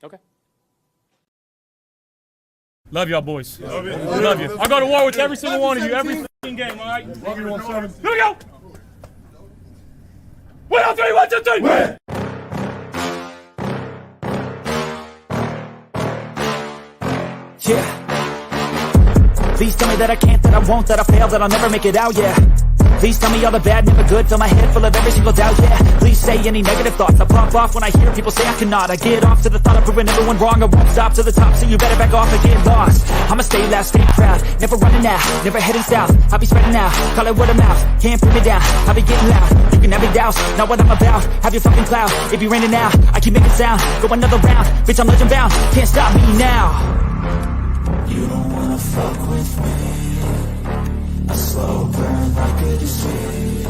Okay. Love y'all, boys. Love you. Love you. I go to war with every single one of you every game, all right? Love you, 1-7. Here we go. 1, 2, 3, 1, 2, 3. Win. Yeah. Please tell me that I can't, that I won't, that I fail, that I'll never make it out, yeah. Please tell me all the bad, never good, fill my head full of every single doubt, yeah. Please say any negative thoughts, I pop off when I hear people say I cannot. I get off to the thought of proving everyone wrong, I won't stop to the top, so you better back off and get lost. I'ma stay loud, stay proud, never running out, never heading south. I'll be spreading out, call it word of mouth, can't put me down, I'll be getting loud. You can have your doubts, not what I'm about, have your fucking clout. It be raining now, I keep making sound, go another round, bitch I'm legend bound, can't stop me now. You don't wanna fuck with me, a slow burn like a disease.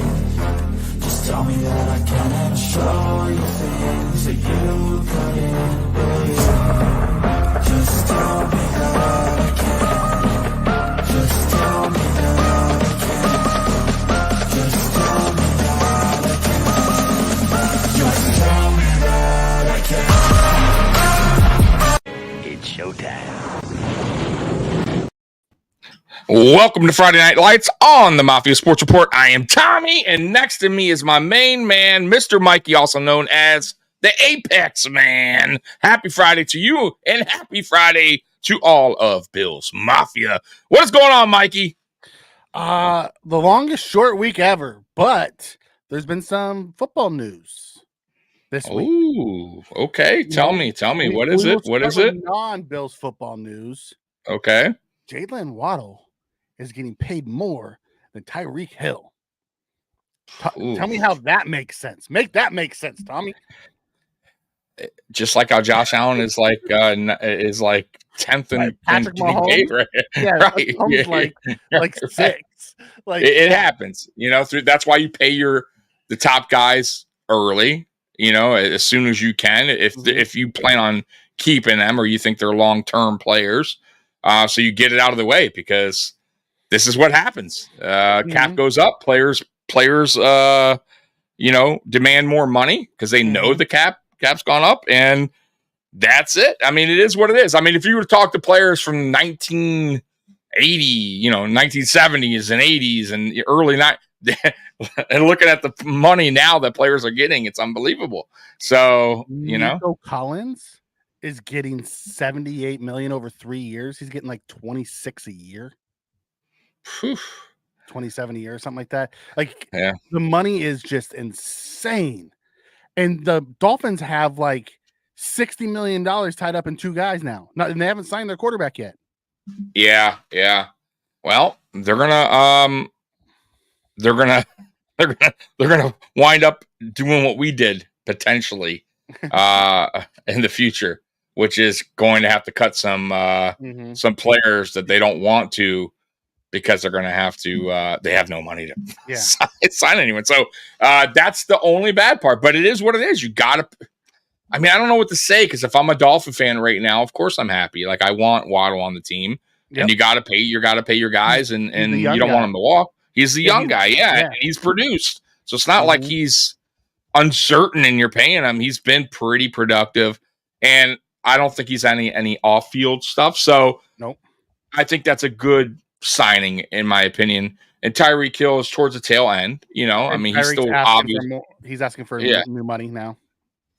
Just tell me that I can and show you things that you couldn't believe. Just tell me that I can. Just tell me that I can. Just tell me that I can. Just tell me that I can. It's showtime. Welcome to Friday Night Lights on the Mafia Sports Report. I am Tommy, and next to me is my main man, Mr. Mikey, also known as the Apex Man. Happy Friday to you, and happy Friday to all of Bill's Mafia. What is going on, Mikey? The longest short week ever, but there's been some football news this week. Ooh, okay. Tell me. What is it? What is it? Non-Bills football news. Okay. Jalen Waddle is getting paid more than Tyreek Hill. Tell me how that makes sense. Make that make sense, Tommy. Just like how Josh Allen is like 10th and Patrick Mahomes. Right? Yeah, right. like 6. Like it happens, that's why you pay the top guys early, as soon as you can, if you plan on keeping them or you think they're long-term players, so you get it out of the way, because this is what happens. Cap goes up, players demand more money because they know the cap's gone up, and that's it. I mean, it is what it is. I mean, if you were to talk to players from 1980, 1970s and 80s and early and looking at the money now that players are getting, it's unbelievable. So, Nico Collins is getting $78 million over 3 years. He's getting like 26 a year. 27 a year or something like that. Like, yeah. The money is just insane. And the Dolphins have like $60 million tied up in 2 guys now. And they haven't signed their quarterback yet. Yeah. Well, they're gonna wind up doing what we did potentially in the future, which is going to have to cut some players that they don't want to, because they're going to have to, they have no money to sign anyone. So that's the only bad part, but it is what it is. You got to, I don't know what to say, because if I'm a Dolphin fan right now, of course I'm happy. Like, I want Waddle on the team, and you got to pay your guys, and you don't want him to walk. He's the young guy. Yeah. And he's produced. So it's not like he's uncertain and you're paying him. He's been pretty productive, and I don't think he's any off-field stuff. So nope. I think that's a good signing, in my opinion. And Tyreek Hill is towards the tail end. He's still obvious. He's asking for new money now.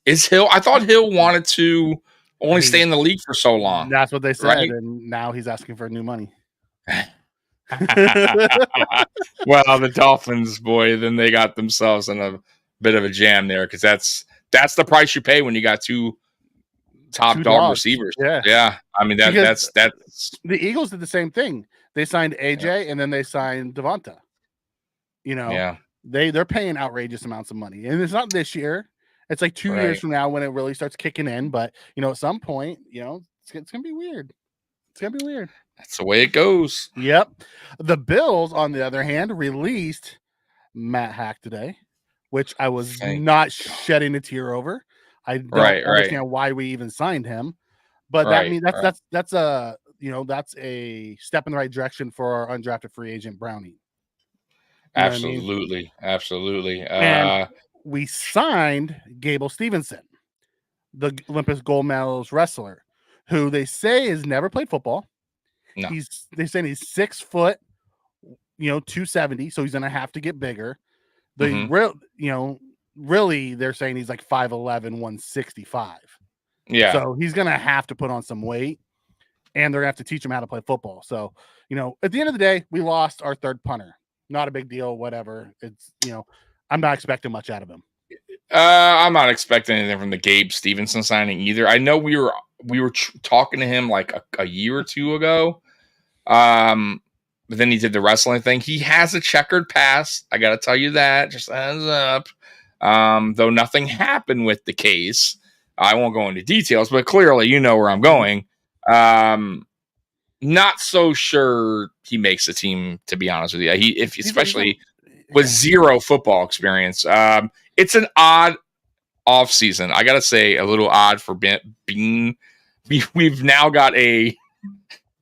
Is Hill? I thought Hill wanted to only stay in the league for so long. That's what they said, right? And now he's asking for new money. Well, the Dolphins, boy, then they got themselves in a bit of a jam there, because that's the price you pay when you got 2 top dog receivers. Yeah. That's the Eagles did the same thing. They signed AJ and then they signed Devonta. They're paying outrageous amounts of money, and it's not this year. It's like 2 years from now when it really starts kicking in. But at some point, it's gonna be weird. It's gonna be weird. That's the way it goes. Yep. The Bills, on the other hand, released Matt Hack today, which I was not shedding a tear over. I don't understand why we even signed him, but that means that's a step in the right direction for our undrafted free agent Brownie. Absolutely. And we signed Gable Stevenson. the Olympic gold medalist wrestler, who they say has never played football. No. They're saying he's 6 foot, 270, so he's gonna have to get bigger. Really, they're saying he's like 5'11", 165. Yeah. So he's gonna have to put on some weight, and they're gonna have to teach him how to play football. So, at the end of the day, we lost our third punter. Not a big deal, whatever. It's, I'm not expecting much out of him. I'm not expecting anything from the Gabe Stevenson signing either. I know we were talking to him like a year or two ago. But then he did the wrestling thing. He has a checkered past. I got to tell you that. Just heads up. Though nothing happened with the case. I won't go into details, but clearly you know where I'm going. Not so sure he makes the team, to be honest with you. Especially with zero football experience. It's an odd off season. I got to say, a little odd for Bean. We've now got a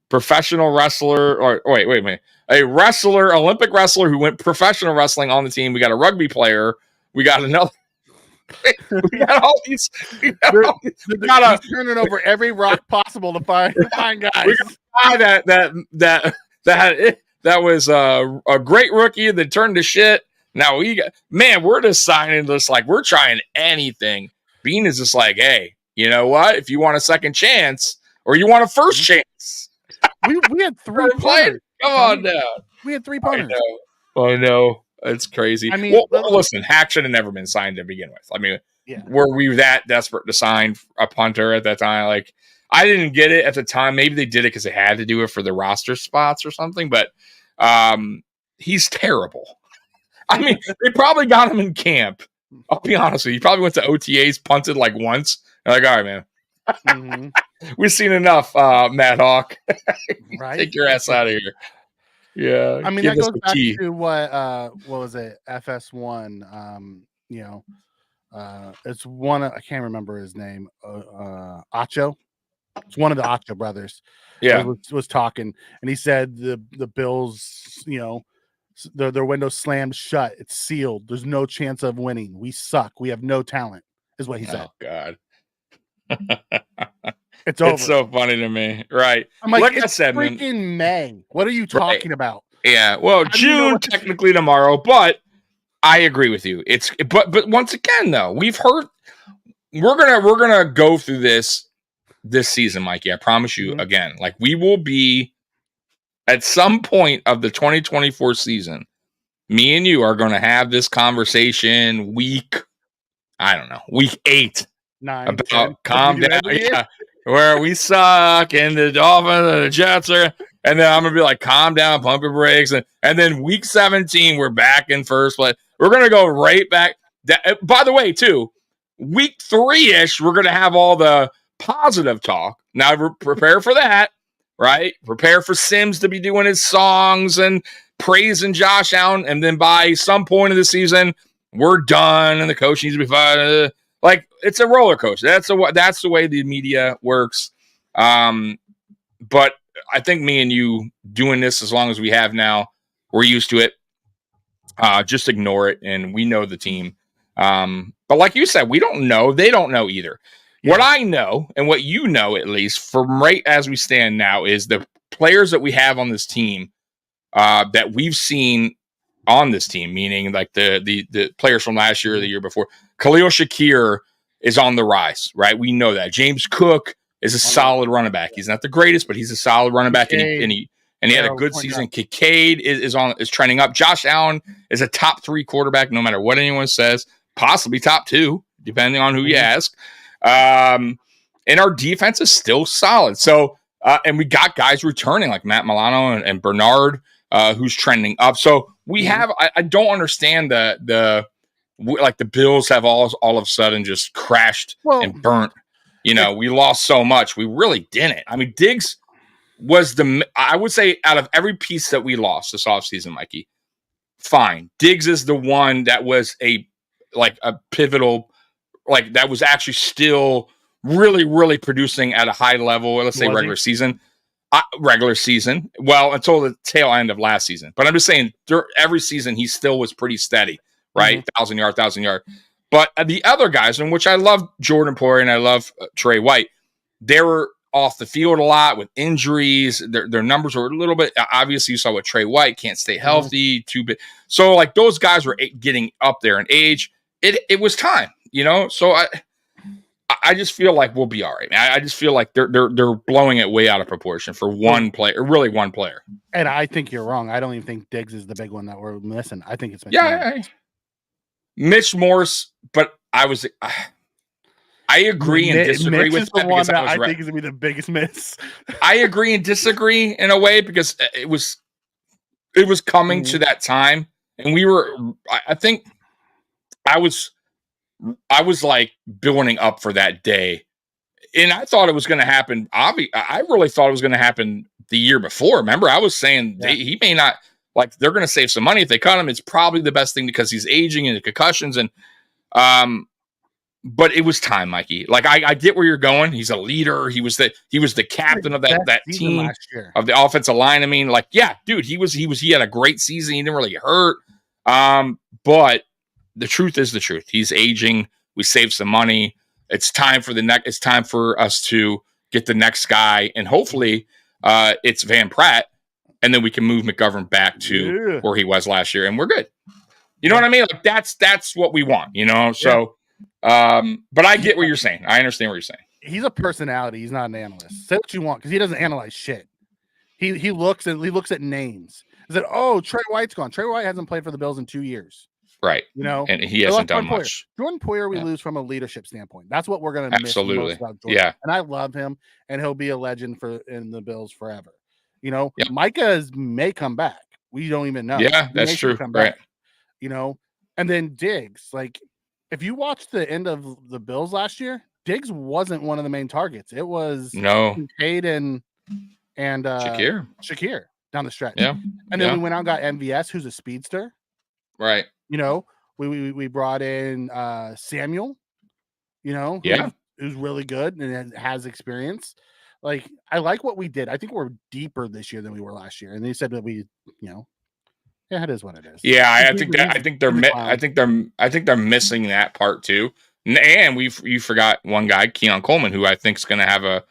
professional wrestler, or wait a minute, a wrestler, Olympic wrestler who went professional wrestling on the team. We got a rugby player. We got another. We got all these. We got turning over every rock possible to find guys. We got a guy that was a great rookie that turned to shit. Now we're just signing this like we're trying anything. Bean is just like, hey, you know what? If you want a second chance or you want a first chance. We had 3 punters. Come on now. We had 3 punters. I know. It's crazy. I mean, listen, Hack should have never been signed to begin with. I mean, were we that desperate to sign a punter at that time? Like, I didn't get it at the time. Maybe they did it because they had to do it for the roster spots or something. But he's terrible. I mean, they probably got him in camp. I'll be honest with you. He probably went to OTAs, punted like once. They're like, all right, man. Mm-hmm. We've seen enough, Matt Hawk. Right? Take your ass out of here. Yeah. I mean, that goes back to what was it? FS1. It's one I can't remember his name. Acho. It's one of the Acho brothers. Yeah. Was talking, and he said the Bills, their window slammed shut. It's sealed. There's no chance of winning. We suck. We have no talent, is what he said. Oh God. It's over. It's so funny to me, right? I'm like I said, freaking May. What are you talking about? Yeah, well, June technically tomorrow, but I agree with you. But once again, though, we've heard we're gonna go through this season, Mikey. I promise you. Mm-hmm. Again, like we will be at some point of the 2024 season. Me and you are going to have this conversation week 8. 9, about 10. Calm down, where we suck and the Dolphins and the Jets are, and then I'm gonna be like, calm down, pump your brakes, and then week 17 we're back in first place. We're gonna go right back. By the way, too, week 3-ish we're gonna have all the positive talk. Now prepare for that, right? Prepare for Sims to be doing his songs and praising Josh Allen, and then by some point of the season we're done and the coach needs to be fired. Like it's a roller coaster. That's the way the media works. But I think me and you doing this as long as we have now, we're used to it. Just ignore it, and we know the team. But like you said, we don't know. They don't know either. Yeah. What I know, and what you know, at least from right as we stand now, is the players that we have on this team that we've seen on this team, meaning like the players from last year or the year before. Khalil Shakir is on the rise, right? We know that. James Cook is a solid running back. He's not the greatest, but he's a solid running back, and he had a good season. Kincaid is trending up. Josh Allen is a top 3 quarterback, no matter what anyone says, possibly top 2, depending on who you ask. And our defense is still solid. So, and we got guys returning like Matt Milano and Bernard, who's trending up. So we have. I don't understand the Bills have all of a sudden just crashed and burnt. We lost so much. We really didn't. I mean, Diggs was I would say out of every piece that we lost this offseason, Mikey, fine. Diggs is the one that was a pivotal, that was actually still really, really producing at a high level. Let's say regular season. Well, until the tail end of last season. But I'm just saying every season he still was pretty steady, right? 1,000 yard. But the other guys, in which I love Jordan Poyer and I love Trey White, they were off the field a lot with injuries. Their numbers were a little bit, obviously you saw what Trey White can't stay healthy, too big. So like those guys were getting up there in age. It was time, So I just feel like we'll be all right. I just feel like they're blowing it way out of proportion for one player, really one player. And I think you're wrong. I don't even think Diggs is the big one that we're missing. I think it's Mitch Morse, but I agree and disagree Mitch with is the that one because that I think is gonna be the biggest miss. I agree and disagree in a way because it was coming to that time, and we were. I think I was like building up for that day, and I thought it was going to happen. I really thought it was going to happen the year before. Remember, I was saying he may not. Like they're going to save some money if they cut him. It's probably the best thing because he's aging and the concussions and, but it was time, Mikey. Like I get where you're going. He's a leader. He was the captain of that team of the offensive line. I mean, like, yeah, dude, he had a great season. He didn't really hurt. But the truth is the truth. He's aging. We saved some money. It's time for it's time for us to get the next guy, and hopefully, it's Van Pratt. And then we can move McGovern back to where he was last year, and we're good. You know what I mean? Like that's what we want, So, but I get what you're saying. I understand what you're saying. He's a personality. He's not an analyst. Say what you want, because he doesn't analyze shit. He looks at names. He said, "Oh, Trey White's gone. Trey White hasn't played for the Bills in 2 years." Right. And he hasn't done much. Jordan Poyer, we lose from a leadership standpoint. That's what we're going to miss most about Jordan. Yeah. And I love him, and he'll be a legend in the Bills forever. Micah may come back. We don't even know. Yeah, that's true. Right. And then Diggs. Like, if you watch the end of the Bills last year, Diggs wasn't one of the main targets. It was Kincaid and Shakir down the stretch. Yeah. And then we went out and got MVS, who's a speedster. Right. We brought in Samuel, who's really good and has experience. Like, I like what we did. I think we're deeper this year than we were last year. And they said that we, it is what it is. Yeah, I think they're missing that part too. And you forgot one guy, Keon Coleman, who I think is going to have a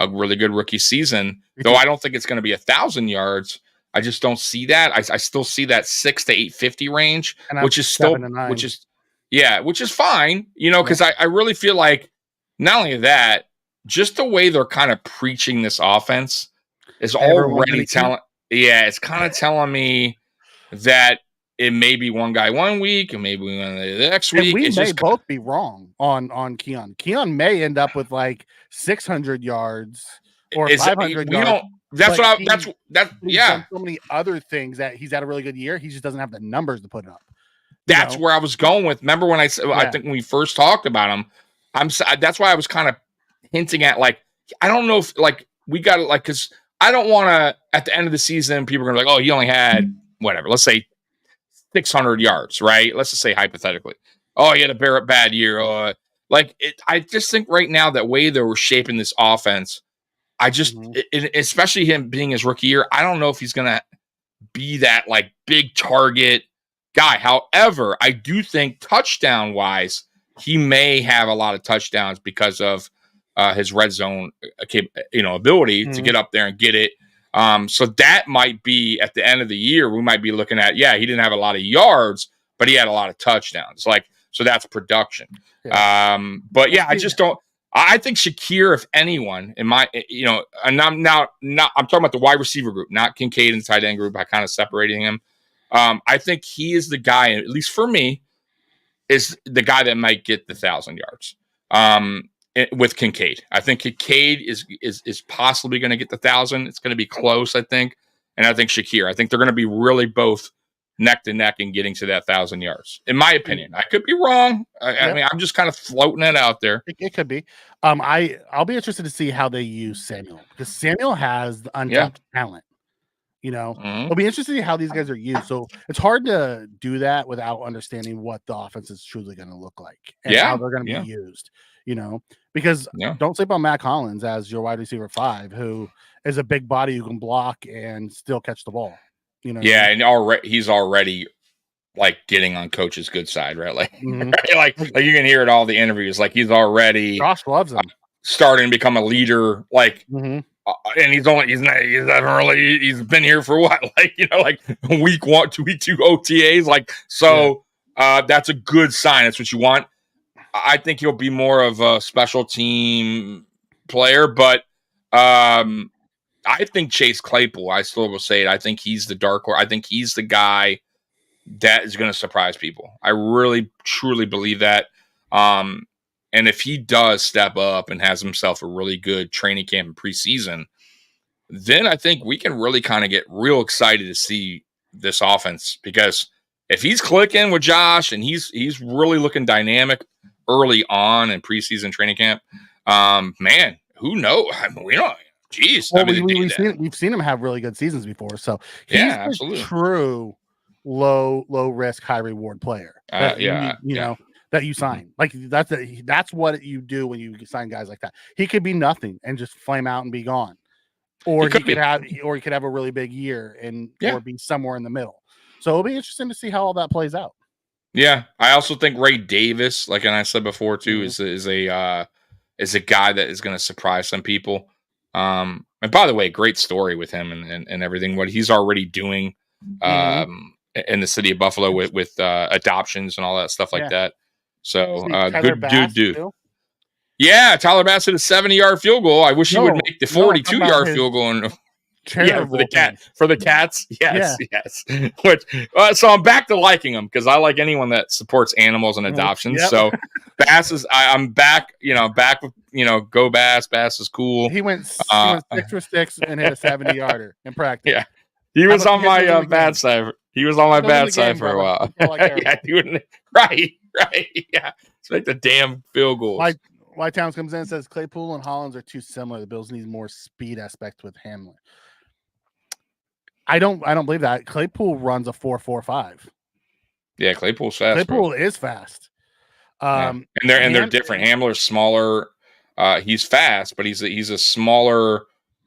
really good rookie season. Though I don't think it's going to be 1,000 yards. I just don't see that. I still see that 6 to 850 range, which is fine. Because I really feel like not only that. Just the way they're kind of preaching this offense is already telling. Yeah, it's kind of telling me that it may be one guy 1 week and maybe the next week. And we may both be wrong on Keon. Keon may end up with like 600 yards or 500 yards. That's done so many other things that he's had a really good year. He just doesn't have the numbers to put up. That's where I was going with. Remember when I think when we first talked about him, that's why I was kind of hinting at, like, I don't know if, like, we got to, like, because I don't want to, at the end of the season, people are going to be like, oh, he only had, whatever, let's say 600 yards, right? Let's just say hypothetically. Oh, he had a bad year. I just think right now that way they were shaping this offense, I just, especially him being his rookie year, I don't know if he's going to be that, like, big target guy. However, I do think touchdown-wise, he may have a lot of touchdowns because of his red zone, ability to get up there and get it. So that might be at the end of the year, we might be looking at, he didn't have a lot of yards, but he had a lot of touchdowns. So that's production. Yeah. I just don't. I think Shakir, if anyone, and I'm talking about the wide receiver group, not Kincaid and the tight end group. I kind of separating him. I think he is the guy, at least for me, is the guy that might get the 1,000 yards. With Kincaid, I think Kincaid is possibly going to get the 1,000. It's going to be close, I think, and I think Shakir. I think they're going to be really both neck to neck in getting to that 1,000 yards. In my opinion, I could be wrong. I mean, I'm just kind of floating it out there. It could be. I'll be interested to see how they use Samuel, because Samuel has the untapped talent. It'll be interesting to see how these guys are used. So it's hard to do that without understanding what the offense is truly going to look like and how they're going to be used. Because don't sleep on Matt Collins as your wide receiver 5, who is a big body who can block and still catch the ball. And he's already like getting on coach's good side, right? Like, right? Like you can hear it all the interviews. Like he's already Josh loves him. Starting to become a leader. Like, and he's been here for what? Like, like week 1 to week 2 OTAs. Like, so that's a good sign. That's what you want. I think he'll be more of a special team player, but I think Chase Claypool, I still will say it. I think he's the dark horse. I think he's the guy that is going to surprise people. I really, truly believe that. And if he does step up and has himself a really good training camp and preseason, then I think we can really kind of get real excited to see this offense, because if he's clicking with Josh and he's really looking dynamic early on in preseason training camp, man, who knows? I mean, we don't. Geez, well, we've seen him have really good seasons before, so he's absolutely true low risk, high reward player. That that you sign. Like that's what you do when you sign guys like that. He could be nothing and just flame out and be gone, or he could have a really big year and or be somewhere in the middle. So it'll be interesting to see how all that plays out. Yeah, I also think Ray Davis, like I said before too, is a guy that is going to surprise some people. And by the way, great story with him and everything. What he's already doing in the city of Buffalo with adoptions and all that stuff like that. So good dude. Yeah, Tyler Bass hit a 70-yard field goal. I wish he would make the 42-yard field goal. And for the cats. Yes. Which so I'm back to liking him because I like anyone that supports animals and adoptions. So Bass is I'm back. Back with go Bass. Bass is cool. He went 6 for 6 and hit a 70-yarder in practice. Yeah, he was on my bad side. He was on my bad side for a while. Right. Yeah, let's make the damn field goals. White Towns comes in and says Claypool and Hollins are too similar. The Bills need more speed aspect with Hamler. I don't believe that. Claypool runs a 4.45. Yeah, Claypool's fast. Claypool is fast. And they're different. Hamler's smaller. He's fast, but he's a smaller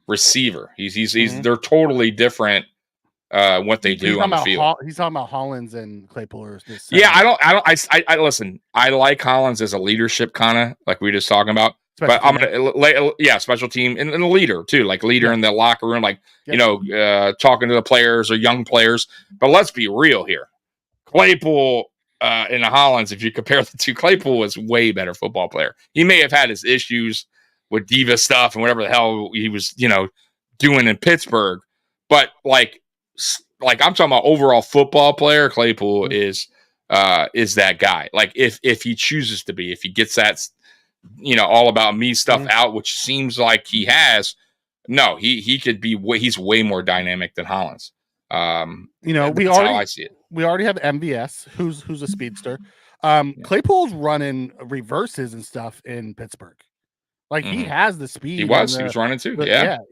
receiver. They're totally different. What they do on the field. He's talking about Hollins and Claypool. Yeah, I listen. I like Hollins as a leadership kind of like we were just talking about. But I'm gonna, special team and a leader too, like leader in the locker room, like talking to the players or young players. But let's be real here, Claypool and Hollins. If you compare the two, Claypool was way better football player. He may have had his issues with diva stuff and whatever the hell he was, doing in Pittsburgh, but like I'm talking about overall football player. Claypool is that guy. Like if he chooses to be, if he gets that. All about me stuff out, which seems like he has. No, he could be he's way more dynamic than Hollins. How I see it. We already have MVS, who's a speedster. Claypool's running reverses and stuff in Pittsburgh. Like he has the speed. He was running too.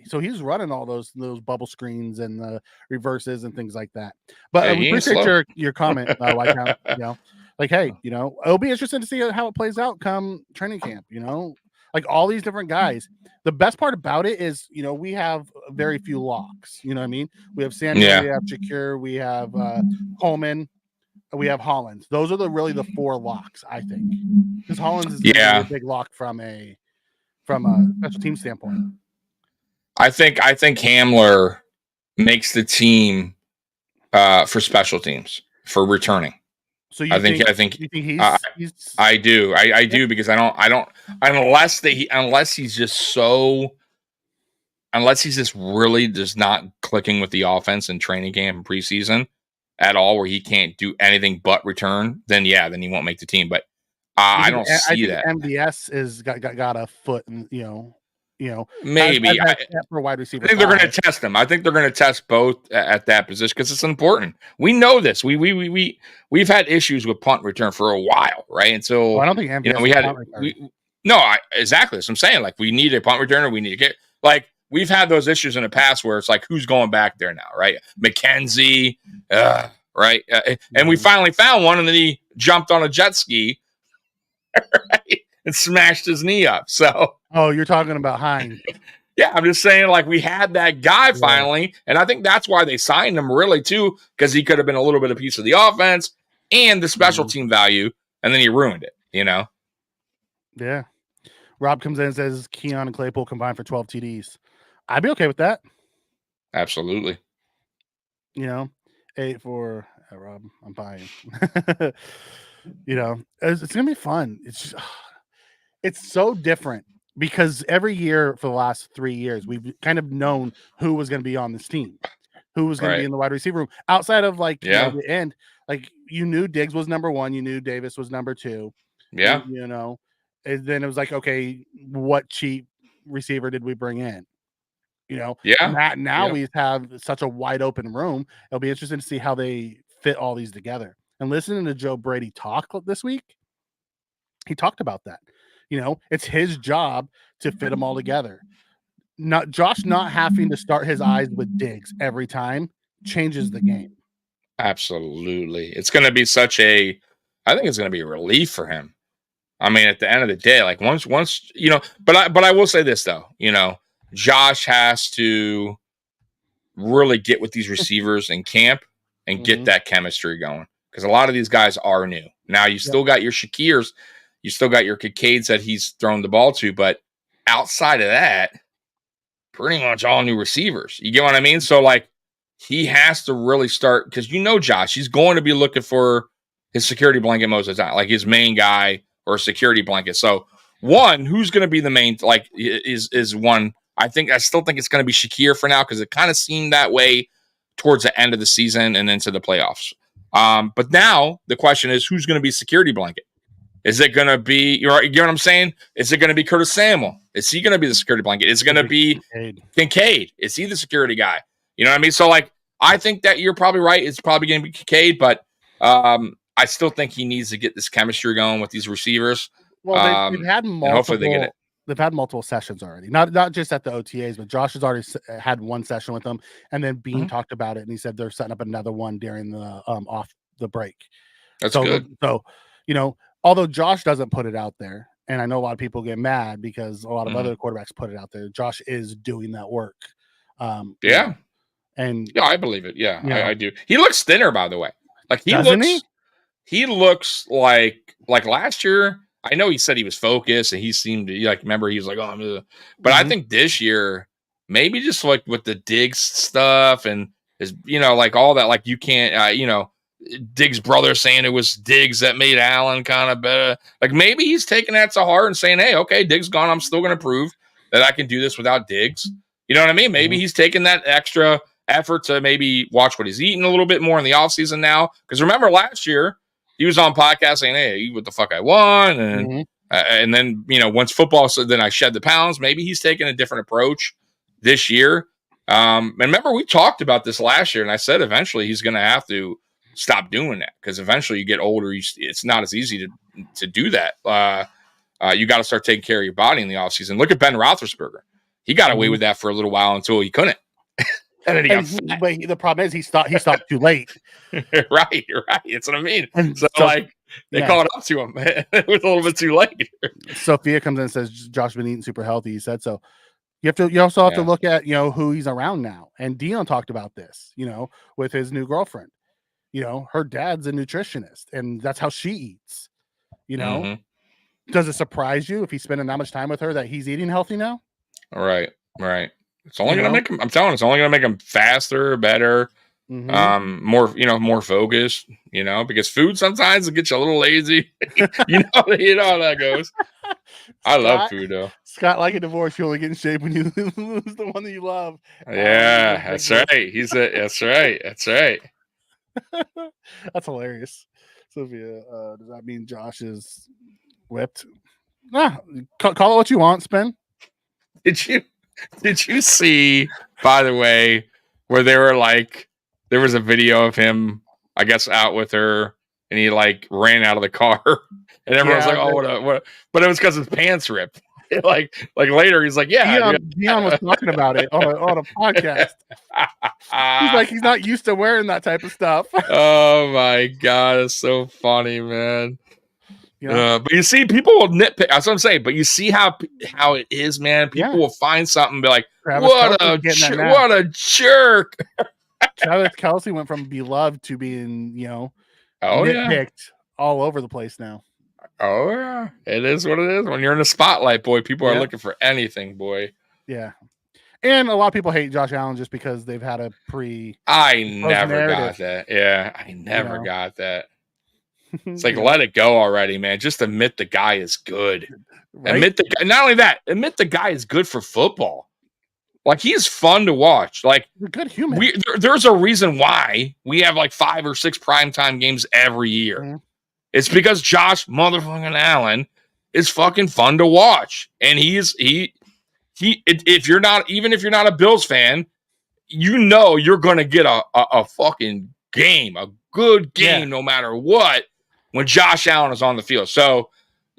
So he's running all those bubble screens and the reverses and things like that. But we appreciate your comment, White Town, Like, hey, it'll be interesting to see how it plays out come training camp, like all these different guys. The best part about it is, we have very few locks. You know what I mean? We have Samuel, we have Shakir, we have Coleman, we have Hollins. Those are really the 4 locks, I think. Because Hollins is a big lock from a special team standpoint. I think Hamler makes the team for special teams for returning. So I think he's I do. I do because I don't unless he's just really just not clicking with the offense in training camp and preseason at all, where he can't do anything but return, then he won't make the team. But I don't see that. MVS is got a foot in, maybe for wide receiver. I think they're going to test them. I think they're going to test both at that position because it's important. We know this. We've had issues with punt return for a while, right? And so I don't think exactly. That's what I'm saying. Like we need a punt returner. We need to get we've had those issues in the past where it's like who's going back there now, right? McKenzie, right? And we finally found one, and then he jumped on a jet ski, right? And smashed his knee up. So. Oh, you're talking about Hines. Yeah, I'm just saying, we had that guy finally, and I think that's why they signed him, really, too, because he could have been a little bit of piece of the offense, and the special team value, and then he ruined it, you know? Yeah. Rob comes in and says Keon and Claypool combined for 12 TDs. I'd be okay with that. Absolutely. You know, 8 for Rob. I'm buying. You know, it's gonna be fun. It's so different because every year for the last 3 years, we've kind of known who was going to be on this team, who was going to be in the wide receiver room. Outside of like you know, the end, like you knew Diggs was number 1, you knew Davis was number 2. Yeah, you know, and then it was like, okay, what cheap receiver did we bring in? You know, now we have such a wide open room. It'll be interesting to see how they fit all these together. And listening to Joe Brady talk this week, he talked about that. You know, it's his job to fit them all together. Not Josh not having to start his eyes with Diggs every time changes the game. Absolutely. It's going to be I think it's going to be a relief for him. I mean, at the end of the day, like once, you know, but I will say this though, you know, Josh has to really get with these receivers in camp and get that chemistry going. Because a lot of these guys are new. Now you still got your Shakirs, you still got your Kincaids that he's thrown the ball to, but outside of that, pretty much all new receivers. You get what I mean? So like he has to really start, because you know Josh, he's going to be looking for his security blanket most of the time, like his main guy or security blanket. So one, who's going to be the main, like is one. I still think it's going to be Shakir for now, because it kind of seemed that way towards the end of the season and into the playoffs. But now the question is, who's going to be security blanket? Is it going to be, you know what I'm saying? Is it going to be Curtis Samuel? Is he going to be the security blanket? Is it going to be Kincaid? Is he the security guy? You know what I mean? So like, I think that you're probably right. It's probably going to be Kincaid, but I still think he needs to get this chemistry going with these receivers. Well, they've had multiple. Hopefully they get it. They've had multiple sessions already. Not just at the OTAs, but Josh has already had one session with them, and then Bean talked about it, and he said they're setting up another one during the off the break. That's good. So, you know, although Josh doesn't put it out there, and I know a lot of people get mad because a lot of other quarterbacks put it out there, Josh is doing that work. And I believe it. Yeah, I do. He looks thinner, by the way. Like he looks like last year. I know he said he was focused and he seemed to, like, remember he was like, oh, but I think this year, maybe just like with the Diggs stuff and his, you know, like all that, like you can't, you know, Diggs' brother saying it was Diggs that made Allen kind of better. Like maybe he's taking that to heart and saying, hey, okay, Diggs gone. I'm still going to prove that I can do this without Diggs. You know what I mean? Maybe he's taking that extra effort to maybe watch what he's eating a little bit more in the offseason now. Because remember last year, he was on podcast saying, hey, I eat what the fuck I want. And then, you know, once football, so then I shed the pounds. Maybe he's taking a different approach this year. And remember, we talked about this last year, and I said eventually he's going to have to stop doing that because eventually you get older. It's not as easy to do that. You got to start taking care of your body in the offseason. Look at Ben Roethlisberger. He got away with that for a little while until he couldn't. And then he got fat. But the problem is he stopped too late. Right. That's what I mean. So like they caught up to him. It was a little bit too late. Sophia comes in and says Josh been eating super healthy. He said so. You also have to look at, you know, who he's around now. And Dion talked about this, you know, with his new girlfriend. You know, her dad's a nutritionist, and that's how she eats. You know, does it surprise you if he's spending that much time with her that he's eating healthy now? Right. It's only going to make him. I'm telling you, it's only going to make him faster, better, more focused. You know, because food sometimes will get you a little lazy. you know how that goes. I love food though. Scott, like a divorce, you only get in shape when you lose the one that you love. Yeah, that's right. That's right. That's hilarious. Sophia, does that mean Josh is whipped? Call it what you want, Spin. Did you see, by the way, where they were like, there was a video of him, I guess, out with her, and he like ran out of the car, and everyone's like, "Oh, what?" But it was because his pants ripped. like later, he's like, "Yeah." Dion was talking about it on a podcast. He's like, he's not used to wearing that type of stuff. Oh my god, it's so funny, man. But you see, people will nitpick. That's what I'm saying. But you see how it is, man. People will find something and be like, what a jerk. Travis Kelce went from beloved to being, you know, nitpicked all over the place now. Oh yeah, it is what it is. When you're in the spotlight, boy, people are looking for anything, boy. Yeah, and a lot of people hate Josh Allen just because they've had a I never got that. Yeah, I never got that. It's like let it go already, man. Just admit the guy is good. Right? Not only that, admit the guy is good for football. Like he's fun to watch. Like you're a good human. There's a reason why we have like 5 or 6 primetime games every year. Mm-hmm. It's because Josh motherfucking Allen is fucking fun to watch, and if you're not a Bills fan, you know you're gonna get a fucking game, a good game, no matter what, when Josh Allen is on the field. So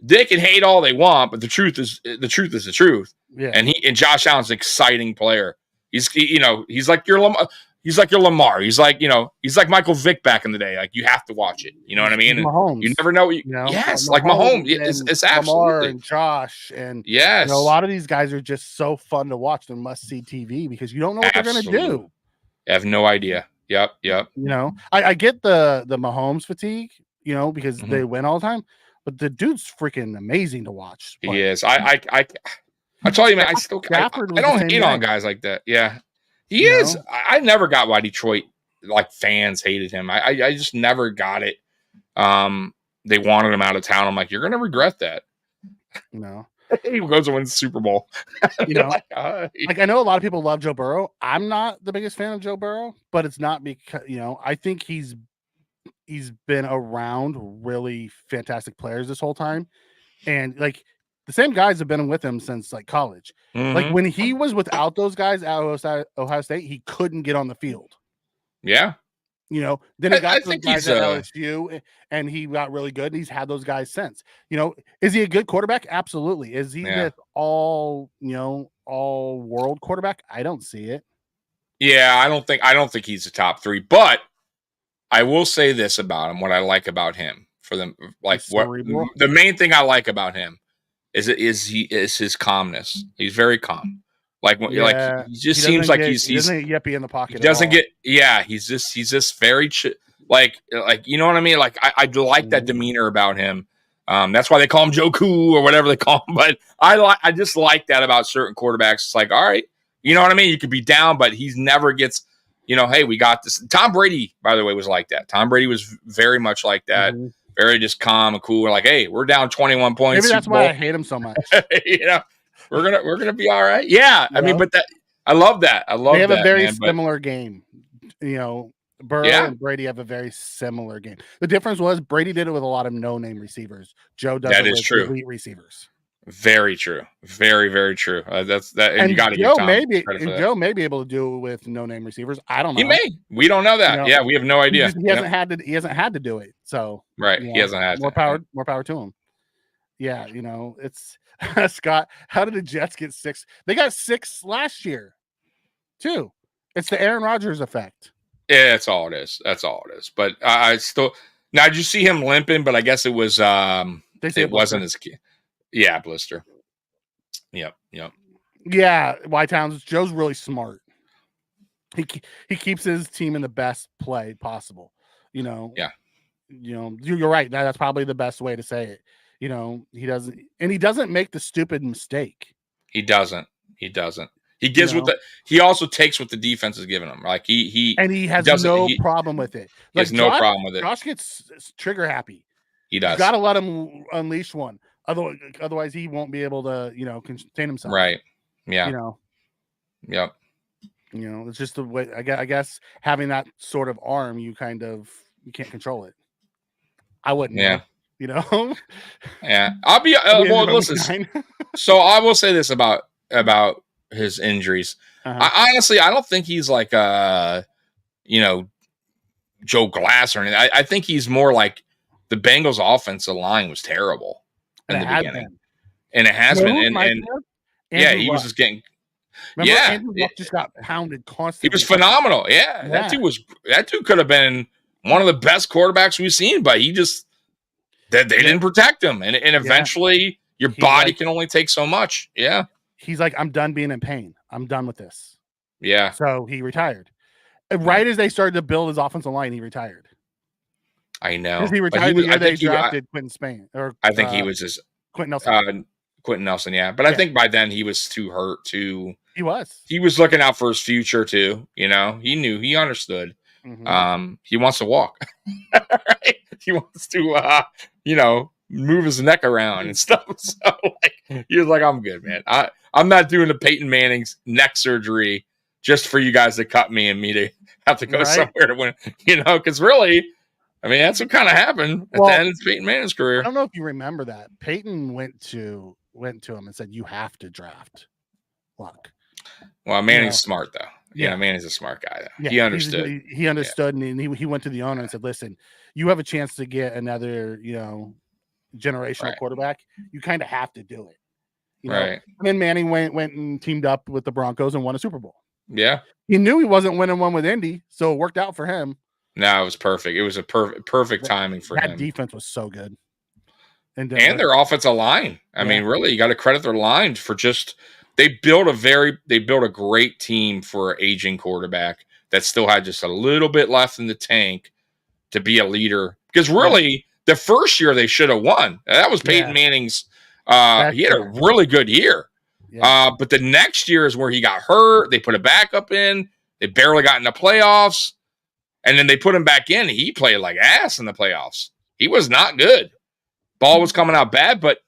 they can hate all they want, but the truth is the truth. Yeah. And Josh Allen's an exciting player. He's like your Lamar. He's like Michael Vick back in the day. Like you have to watch it. You know what I mean? Mahomes. You never know. Yes, like Mahomes. It's absolutely. Lamar and Josh and yes. A lot of these guys are just so fun to watch. They're must-see TV because you don't know what they're going to do. I have no idea. Yep. I get the Mahomes fatigue. Because they win all the time, but the dude's freaking amazing to watch. He is. I tell you, man, I don't hate on guys like that. Yeah, he is. I never got why Detroit fans hated him. I just never got it. They wanted him out of town. I'm like, you're gonna regret that. No, he goes to win the Super Bowl. I know a lot of people love Joe Burrow. I'm not the biggest fan of Joe Burrow, but it's not because I think he's been around really fantastic players this whole time, and the same guys have been with him since college. Mm-hmm. Like when he was without those guys at Ohio State, he couldn't get on the field. Yeah. Then he got those guys at LSU and he got really good. And he's had those guys since. Is he a good quarterback? Absolutely. Is he this all world quarterback? I don't see it. Yeah, I don't think he's the top 3, but I will say this about him. What I like about him the main thing I like about him is his calmness. He's very calm. He just seems like he's doesn't get yippy in the pocket. He doesn't get he's just very you know what I mean? I like that demeanor about him. That's why they call him Joe Cool or whatever they call him. But I just like that about certain quarterbacks. It's like, all right, you know what I mean? You could be down, but he never gets, hey, we got this. Tom Brady, by the way, was like that. Tom Brady was very much like that. Mm-hmm. Very just calm and cool. We're like, hey, we're down 21 points. Maybe that's why I hate him so much. We're gonna be all right. Yeah, I mean, but I love that. They have a very similar game. Burrow and Brady have a very similar game. The difference was Brady did it with a lot of no-name receivers. Joe does it with elite receivers. Very true. Very, very true. That's that. And you got to give Tom credit for that. Joe may be able to do it with no-name receivers. I don't know. He may. We don't know that. Yeah, we have no idea. He hasn't had to. He hasn't had to do it. So he hasn't had more power. More power to him. Yeah, it's Scott. How did the Jets get 6? They got 6 last year, too. It's the Aaron Rodgers effect. Yeah, that's all it is. But I still now. Did you see him limping? But I guess it was. It wasn't his key. Yeah, blister. Yep. Yeah, Y-Towns. Joe's really smart. He keeps his team in the best play possible. Yeah. You're right. That's probably the best way to say it. He doesn't make the stupid mistake. He doesn't. He gives he also takes what the defense is giving him. Like he has no problem with it. He has no problem with it. Josh gets trigger happy. He does. You got to let him unleash one. Otherwise, he won't be able to, contain himself. Right. Yeah. Yep. It's just the way. I guess having that sort of arm, you can't control it. I wouldn't. Yeah. Yeah. I'll be. Well, listen. So I will say this about his injuries. Uh-huh. I don't think he's like Joe Glass or anything. I think he's more like the Bengals' offensive line was terrible in the beginning, and it has been. And he was just getting. Remember Andrew Luck just got pounded constantly. He was phenomenal. Yeah, that dude could have been one of the best quarterbacks we've seen, but he just they didn't protect him, and eventually your body can only take so much. Yeah, he's like, I'm done being in pain. I'm done with this. Yeah, so he retired. Right as they started to build his offensive line, he retired. I know. Because he retired the year they drafted Quentin Spain. I think he was just Quentin Nelson. Quentin Nelson, yeah. But I think by then he was too hurt to. He was. He was looking out for his future too. You know, he knew, he understood. Mm-hmm. He wants to walk. Right? He wants to, move his neck around and stuff. So like, he was like, "I'm good, man. I'm not doing the Peyton Manning's neck surgery just for you guys to cut me and me to have to go somewhere to win." Because really, I mean, that's what kind of happened at the end of Peyton Manning's career. I don't know if you remember that. Peyton went to him and said, "You have to draft Luck." Well, Manning's smart though. Yeah, Manning's a smart guy. Though. Yeah, he understood. He understood, and he went to the owner and said, "Listen, you have a chance to get another, generational quarterback. You kind of have to do it." Right. And then Manning went and teamed up with the Broncos and won a Super Bowl. Yeah. He knew he wasn't winning one with Indy, so it worked out for him. No, it was perfect. It was a perfect timing for him. That defense was so good. And their offensive line. I mean, really, you got to credit their line for just they built a great team for an aging quarterback that still had just a little bit left in the tank to be a leader. Because really, the first year they should have won. That was Peyton Manning's. He had a really good year. Yeah. But the next year is where he got hurt. They put a backup in. They barely got in the playoffs. And then they put him back in. He played like ass in the playoffs. He was not good. Ball was coming out bad, but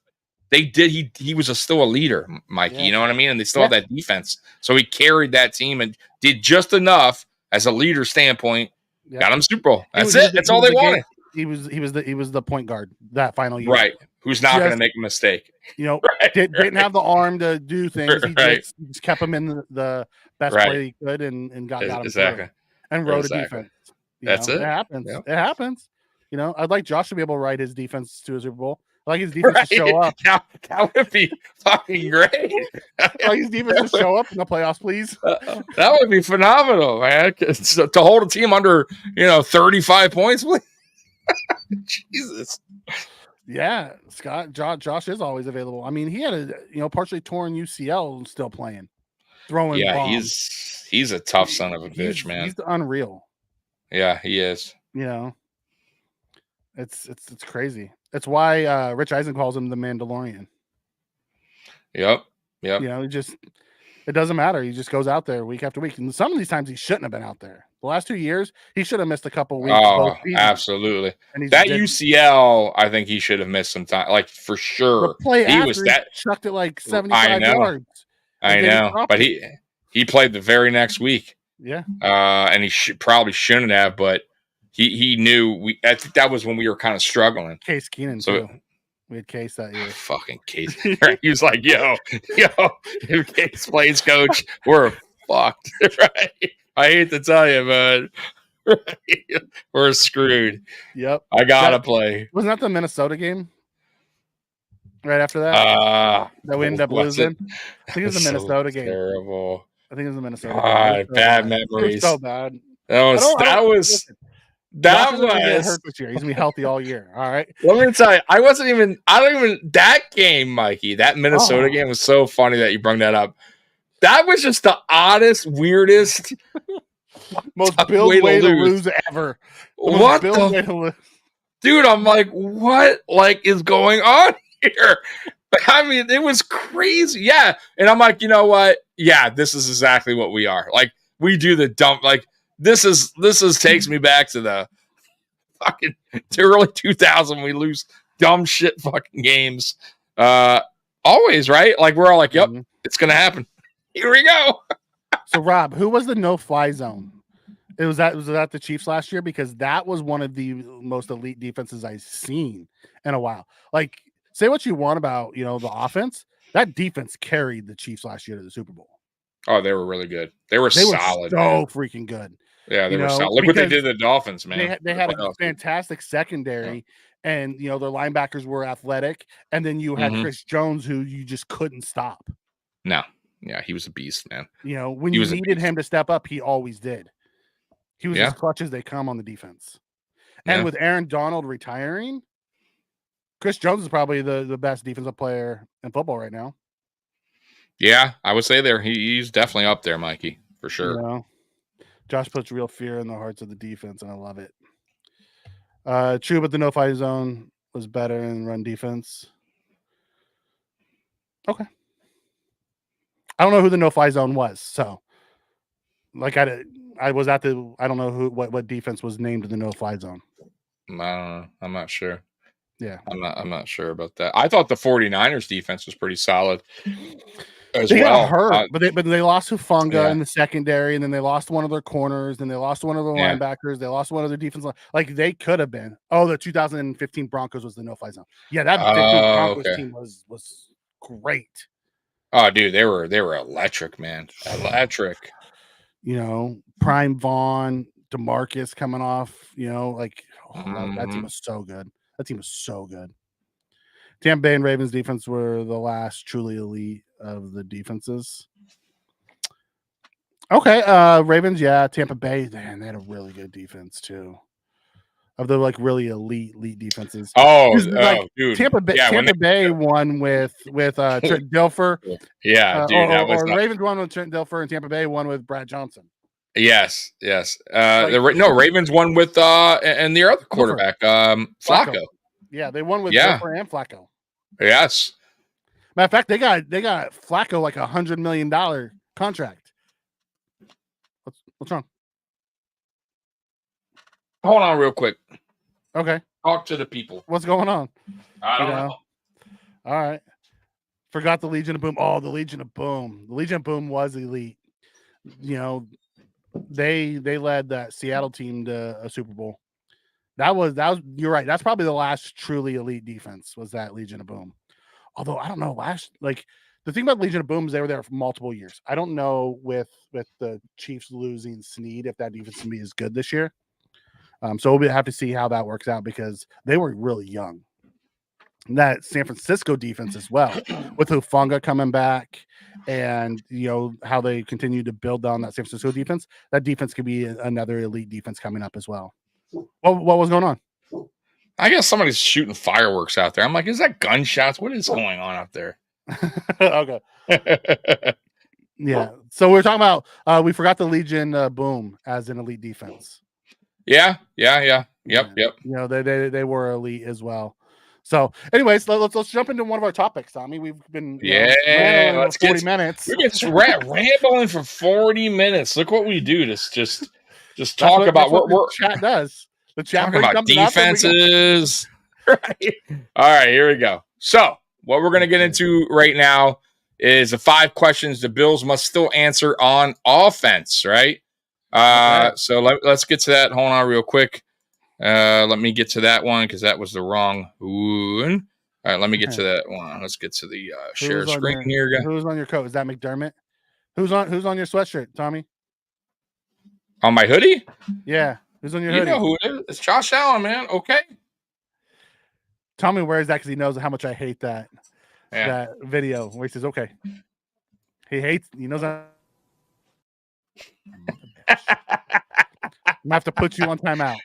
they did. He was still a leader, Mikey. You know what I mean? And they still had that defense. So he carried that team and did just enough as a leader standpoint. Got him Super Bowl. That's it. That's all they wanted. He was the point guard that final year. Right. Who's not going to make a mistake. Didn't have the arm to do things. He just kept him in the best way he could and got him through. And rode a defense. That's it. It happens. Yep. It happens. I'd like Josh to be able to ride his defense to a Super Bowl. I'd like his defense to show up. That would be fucking great. I'd like his defense to show up in the playoffs, please. That would be phenomenal, man. To hold a team under, 35 points, please. Jesus. Yeah, Josh is always available. I mean, he had a partially torn UCL still playing, throwing. Yeah, bombs. he's a tough son of a bitch, man. He's unreal. Yeah, he is. It's crazy. That's why Rich Eisen calls him the Mandalorian. Yep. It doesn't matter. He just goes out there week after week. And some of these times he shouldn't have been out there. The last 2 years, he should have missed a couple weeks. Oh, absolutely. That UCL, I think he should have missed some time, like for sure. The play he chucked it like 75 yards. I know, but he played the very next week. Yeah. And he probably shouldn't have, but he knew. I think that was when we were kind of struggling. Case Keenan, too. We had Case that year. Fucking Case. He was like, yo, if Case plays, coach, we're fucked. Right? I hate to tell you, but we're screwed. Yep. I gotta play. Wasn't that the Minnesota game? Right after that? That we ended up losing? I think it was the Minnesota game. Terrible. I think it was the Minnesota game. Bad memories. It was so bad. That was hurt this year. He's gonna be healthy all year. All right. Let me tell you, that game, Mikey, that Minnesota game was so funny that you brought that up. That was just the oddest, weirdest, most Bill way to lose ever. What dude? I'm like, what is going on here? I mean, it was crazy. Yeah. And I'm like, you know what? Yeah, this is exactly what we are. Like, we do the dump. Like, this is takes me back to the fucking early 2000. We lose dumb shit fucking games. Always, right? Like, we're all like, yep, it's going to happen. Here we go. So, Rob, who was the no-fly zone? Was that the Chiefs last year? Because that was one of the most elite defenses I've seen in a while. Like, say what you want about, the offense. That defense carried the Chiefs last year to the Super Bowl. Oh, they were really good. They were solid. So freaking good. Yeah, they were solid. Look what they did to the Dolphins, man. They had a fantastic secondary, and their linebackers were athletic. And then you had Chris Jones, who you just couldn't stop. No. Yeah, he was a beast, man. When you needed him to step up, he always did. He was as clutch as they come on the defense. And with Aaron Donald retiring, Chris Jones is probably the best defensive player in football right now. Yeah, I would say he's definitely up there, Mikey, for sure. Josh puts real fear in the hearts of the defense, and I love it. True, but the no-fly zone was better in run defense. Okay. I don't know who the no-fly zone was, so like I was at the I don't know what defense was named the no-fly zone. I don't know. I'm not sure. Yeah. I'm not sure about that. I thought the 49ers defense was pretty solid as they well. Got hurt, but they lost Hufunga Yeah. in the secondary, and then they lost one of their corners, and they lost one of their linebackers. They lost one of their defense. Like they could have been. Oh, the 2015 Broncos was the no-fly zone. Yeah, that 15 Broncos team was great. Oh, dude, they were electric, man. Electric. You know, Prime Vaughn, DeMarcus coming off. You know, like that team was so good. That team was so good. Tampa Bay and Ravens defense were the last truly elite of the defenses. Okay, Ravens, yeah. Tampa Bay, man, they had a really good defense too. Of the like really elite defenses. Dude. Tampa Bay won with Trent Dilfer. Yeah, dude. Or the Ravens won with Trent Dilfer, and Tampa Bay won with Brad Johnson. Yes. Ravens won with and their other quarterback, Flacco. Yeah, they won with Dilfer and Flacco. Yes. Matter of fact, they got Flacco like $100 million contract. What's wrong? Hold on real quick. Okay. Talk to the people. What's going on? I don't know. All right. Forgot the Legion of Boom. Oh, the Legion of Boom. The Legion of Boom was elite. You know, they led that Seattle team to a Super Bowl. That was you're right. That's probably the last truly elite defense was that Legion of Boom. Although I don't know, the thing about Legion of Boom is they were there for multiple years. I don't know with the Chiefs losing Snead if that defense can be as good this year. So we'll have to see how that works out because they were really young. And that San Francisco defense as well, with Hufunga coming back, and you know how they continue to build on that San Francisco defense. That defense could be another elite defense coming up as well. What was going on? I guess somebody's shooting fireworks out there. I'm like, is that gunshots? What is going on out there? Okay. Yeah. So we're talking about we forgot the Legion Boom as an elite defense. Yeah. Yep. You know, they were elite as well. So, anyways, let's jump into one of our topics, Tommy. We've been let's 40 minutes. We've been rambling for 40 minutes. Look what we do. Just talk about what the chat does. The chat talk about defenses. Right. All right, here we go. So, what we're going to get into right now is the 5 questions the Bills must still answer on offense, right? So let's get to that. Hold on real quick. Let me get to that one because that was the wrong one. All right, let me get to that one. Let's get to the share screen here. Who's on your coat? Is that McDermott? Who's on your sweatshirt, Tommy? On my hoodie? Yeah. Who's on your hoodie? You know who it is. It's Josh Allen, man. Okay. Tommy wears that because he knows how much I hate that video where he says, okay. He knows that. I'm gonna have to put you on timeout.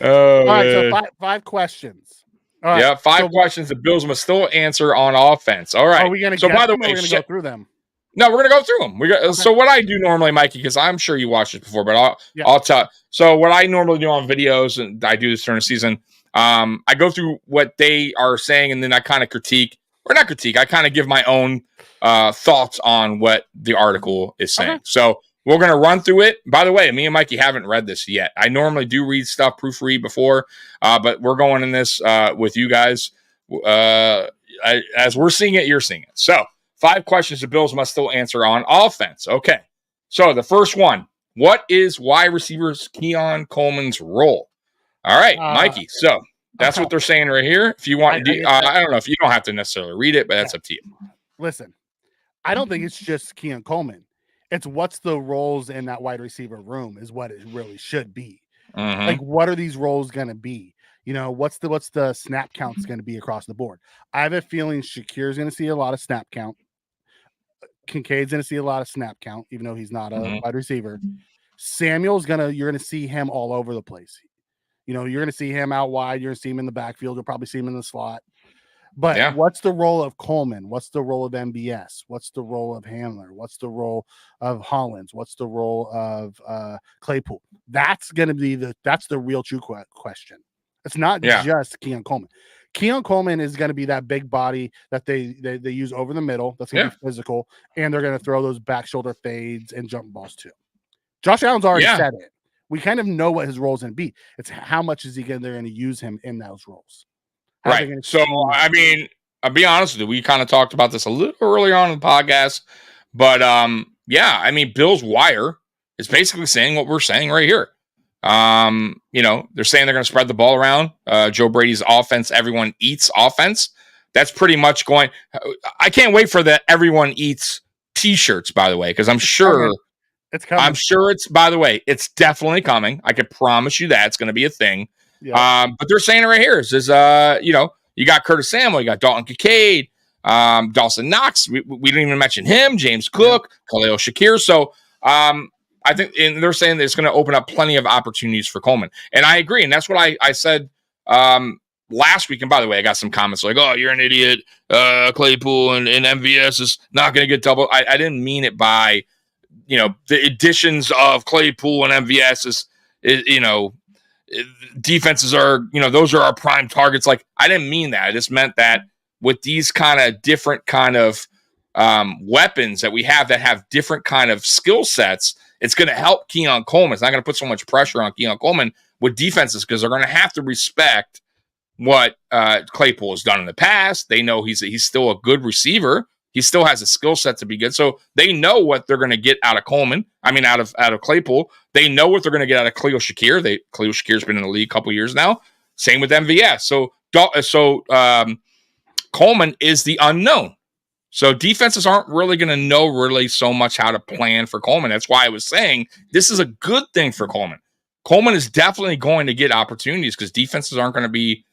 All right, so 5 questions. All right, yeah, 5 questions the Bills must still answer on offense. All right. Are we gonna by the way, we're gonna go through them? No, we're gonna go through them. Okay. So what I do normally, Mikey, because I'm sure you watched this before, but I'll tell. So what I normally do on videos, and I do this during the season, I go through what they are saying, and then I kind of I kind of give my own thoughts on what the article is saying. Okay. So we're going to run through it. By the way, me and Mikey haven't read this yet. I normally do read stuff, proofread before, but we're going in this with you guys. As we're seeing it, you're seeing it. So 5 questions the Bills must still answer on offense. Okay. So the first one, what is wide receiver Keon Coleman's role? All right, Mikey. So that's what they're saying right here. If you want, I don't know if you don't have to necessarily read it, but that's up to you. Listen, I don't think it's just Keon Coleman. It's what's the roles in that wide receiver room is what it really should be. Mm-hmm. Like, what are these roles going to be? You know, what's the snap counts going to be across the board? I have a feeling Shakir's going to see a lot of snap count. Kincaid's going to see a lot of snap count, even though he's not a wide receiver. Samuel's you're going to see him all over the place. You know, you're going to see him out wide. You're going to see him in the backfield. You'll probably see him in the slot. But what's the role of Coleman? What's the role of MVS? What's the role of Handler? What's the role of Hollins? What's the role of Claypool? That's going to be that's the real true question. It's not just Keon Coleman. Keon Coleman is going to be that big body that they use over the middle. That's going to be physical, and they're going to throw those back shoulder fades and jump balls too. Josh Allen's already said it. We kind of know what his role's going to be. It's how much is they're going to use him in those roles. Right. So, I mean, I'll be honest with you. We kind of talked about this a little earlier on in the podcast, but I mean, Bill's wire is basically saying what we're saying right here. They're saying they're going to spread the ball around. Joe Brady's offense, everyone eats offense. That's pretty much going. I can't wait for the everyone eats t-shirts, by the way, because I'm sure it's coming. I'm sure by the way, it's definitely coming. I can promise you that it's going to be a thing. Yeah. But they're saying it right here. It says, you got Curtis Samuel, you got Dalton Kincaid, Dawson Knox. We didn't even mention him, James Cook, Khalil Shakir. So, I think they're saying that it's going to open up plenty of opportunities for Coleman. And I agree. And that's what I said last week. And by the way, I got some comments like, oh, you're an idiot. Claypool and MVS is not going to get double. I didn't mean it by, the additions of Claypool and MVS is defenses are, those are our prime targets. Like, I didn't mean that. I just meant that with these kind of different kind of weapons that we have that have different kind of skill sets, it's going to help Keon Coleman. It's not going to put so much pressure on Keon Coleman with defenses because they're going to have to respect what Claypool has done in the past. They know he's still a good receiver. He still has a skill set to be good. So they know what they're going to get out of Coleman. I mean, out of Claypool. They know what they're going to get out of Khalil Shakir. Khalil Shakir's been in the league a couple years now. Same with MVS. So Coleman is the unknown. So defenses aren't really going to know really so much how to plan for Coleman. That's why I was saying this is a good thing for Coleman. Coleman is definitely going to get opportunities because defenses aren't going to be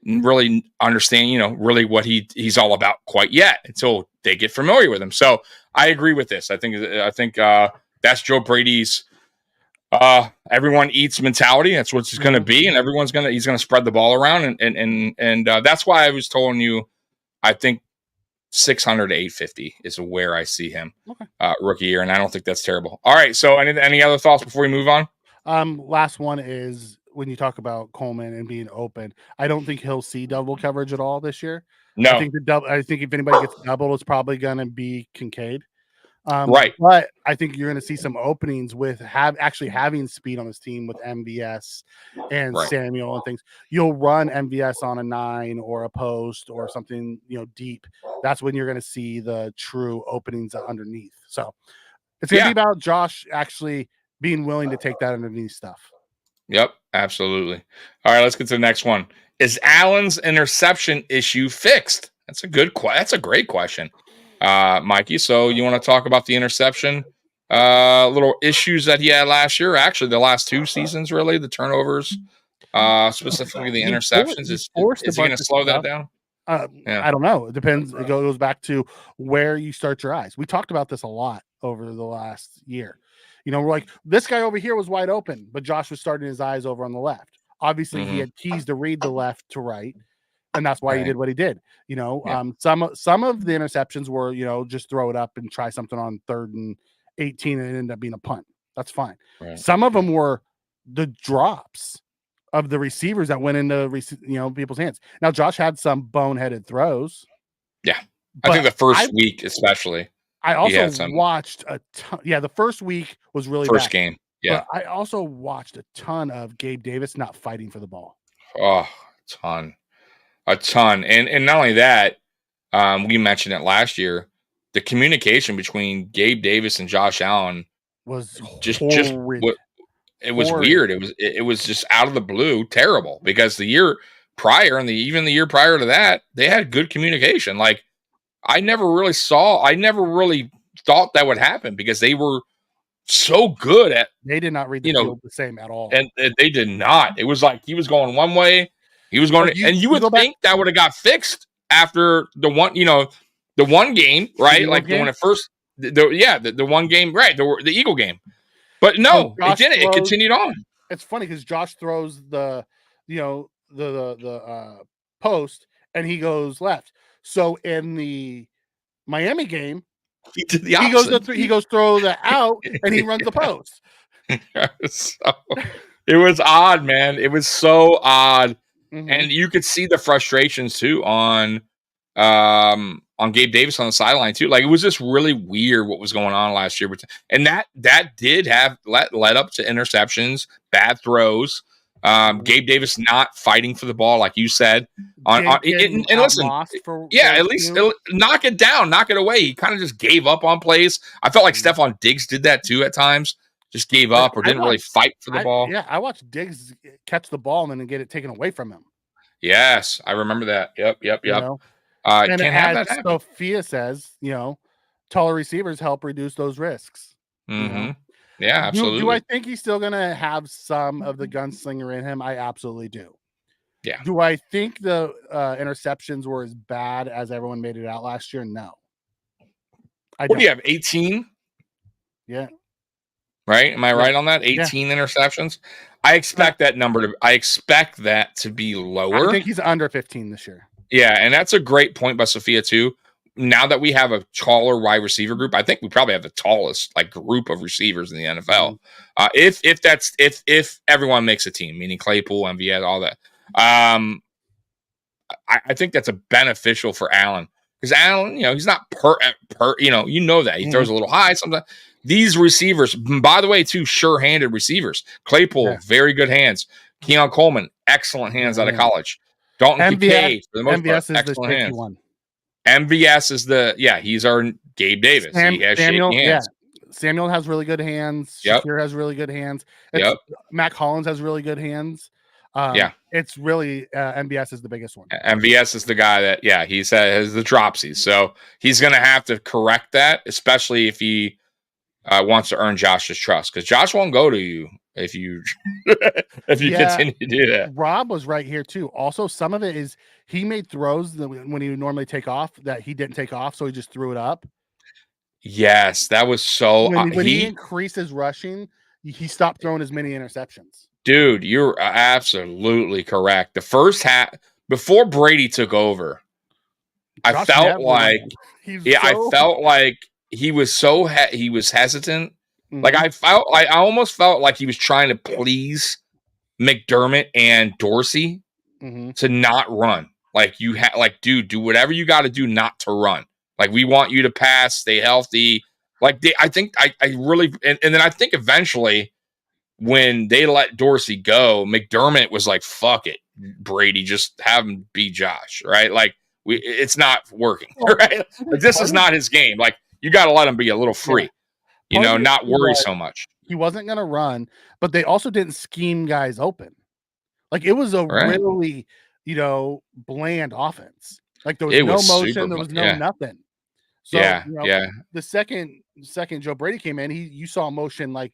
really understanding, really what he's all about quite yet until they get familiar with him. So I agree with this. I think that's Joe Brady's everyone eats mentality. That's what it's going to be, and he's going to spread the ball around, and that's why I was telling you. I think 600 to 850 is where I see him rookie year, and I don't think that's terrible. All right, so any other thoughts before we move on? Last one is when you talk about Coleman and being open, I don't think he'll see double coverage at all this year. No, I think if anybody gets doubled, it's probably going to be Kincaid. Right, but I think you're going to see some openings with actually having speed on this team with MVS and Samuel and things. You'll run MVS on a 9 or a post or something, deep. That's when you're going to see the true openings underneath. So it's going to be about Josh actually being willing to take that underneath stuff. Yep, absolutely. All right, let's get to the next one. Is Allen's interception issue fixed? That's a great question. Mikey, so you want to talk about the interception little issues that he had last year? Actually, the last 2 seasons, really, the turnovers, specifically the interceptions. Is he going to slow that down? I don't know. It depends. It goes back to where you start your eyes. We talked about this a lot over the last year. We're like, this guy over here was wide open, but Josh was starting his eyes over on the left. Obviously, he had keys to read the left to right. And that's why he did what he did. Some of the interceptions were, just throw it up and try something on 3rd and 18 and it ended up being a punt. That's fine. Right. Some of them were the drops of the receivers that went into people's hands. Now, Josh had some boneheaded throws. Yeah, I think the first week especially. I also watched a ton. Yeah, the first week was really first bad. Game. Yeah, but I also watched a ton of Gabe Davis not fighting for the ball. Oh, a ton. And not only that, we mentioned it last year, the communication between Gabe Davis and Josh Allen was just it was weird. It was just out of the blue, terrible, because the year prior and even the year prior to that, they had good communication. Like I never really thought that would happen because they were so good at. They did not read the field the same at all, and they did not. It was like he was going one way. He was going, and you would think that would have got fixed after the one game, right? Like when it first, the one game, right? The Eagle game, but no, it didn't. It continued on. It's funny because Josh throws the post, and he goes left. So in the Miami game, he did the opposite. He goes throw the out, and he runs the post. It was odd, man. It was so odd, and you could see the frustrations too on Gabe Davis on the sideline too. Like, it was just really weird what was going on last year, and that did have led up to interceptions, bad throws. Gabe Davis not fighting for the ball, like you said. And listen, at least knock it down, knock it away. He kind of just gave up on plays. I felt like Stephon Diggs did that too at times. Just gave up or didn't really fight for the ball. Yeah, I watched Diggs catch the ball and then get it taken away from him. Yes, I remember that. Yep. You know? And can't have that happen. Sophia says, taller receivers help reduce those risks. Mm-hmm. Yeah, absolutely. Do I think he's still going to have some of the gunslinger in him? I absolutely do. Yeah. Do I think the interceptions were as bad as everyone made it out last year? No. What do you have, 18? Yeah. Right? Am I right on that? 18 interceptions? I expect that to be lower. I think he's under 15 this year. Yeah, and that's a great point by Sophia too. Now that we have a taller wide receiver group, I think we probably have the tallest group of receivers in the NFL. If everyone makes a team, meaning Claypool, MVS, all that. I think that's a beneficial for Allen, because Allen, he's not that he throws a little high sometimes. These receivers, by the way, too, sure-handed receivers. Claypool, very good hands. Keon Coleman, excellent hands out of college. Dalton Kincaid, for the most MVS part, is the shaky one. MVS is he's our Gabe Davis. He has Samuel, shaky hands. Yeah. Samuel has really good hands. Shakir has really good hands. Mac Hollins has really good hands. It's really MVS is the biggest one. MVS is the guy that he has the dropsies, so he's going to have to correct that, especially if he wants to earn Josh's trust, because Josh won't go to you if you continue to do that. Rob was right here too. Also, some of it is he made throws that when he would normally take off that he didn't take off, so he just threw it up. Yes, that was so. When he increased his rushing, he stopped throwing as many interceptions. Dude, you're absolutely correct. The first half, before Brady took over, I felt like he was hesitant. Like, I almost felt like he was trying to please McDermott and Dorsey to not run. Like, dude, do whatever you got to do not to run. Like, we want you to pass, stay healthy. Like, I think I really, and then I think eventually when they let Dorsey go, McDermott was like, fuck it, Brady, just have him be Josh, right? Like, it's not working, right? Like, this is not his game. Like, you got to let him be a little free. Not worry so much. He wasn't going to run, but they also didn't scheme guys open. Like, it was a really, bland offense. Like, there was no motion, there was no nothing. So, the second Joe Brady came in, you saw motion like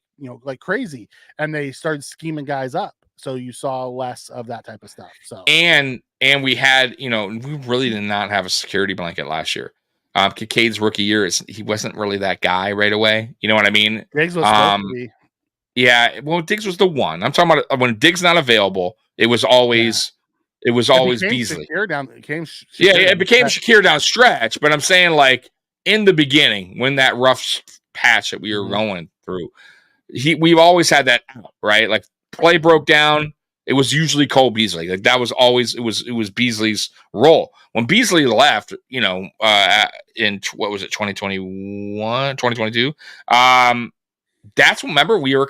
crazy, and they started scheming guys up. So you saw less of that type of stuff. So and we had, we really did not have a security blanket last year. Kincaid's rookie year he wasn't really that guy right away. You know what I mean? Diggs was supposed to be. Yeah, well, Diggs was the one. I'm talking about when Diggs not available. It was always Beasley. It became Shakir down stretch. But I'm saying, like, in the beginning, when that rough patch that we were going through, we've always had that out, right? Like, play broke down. It was usually Cole Beasley. Like, that was always it was Beasley's role. When Beasley left, in what was it, 2021, 2022? That's when, remember, we were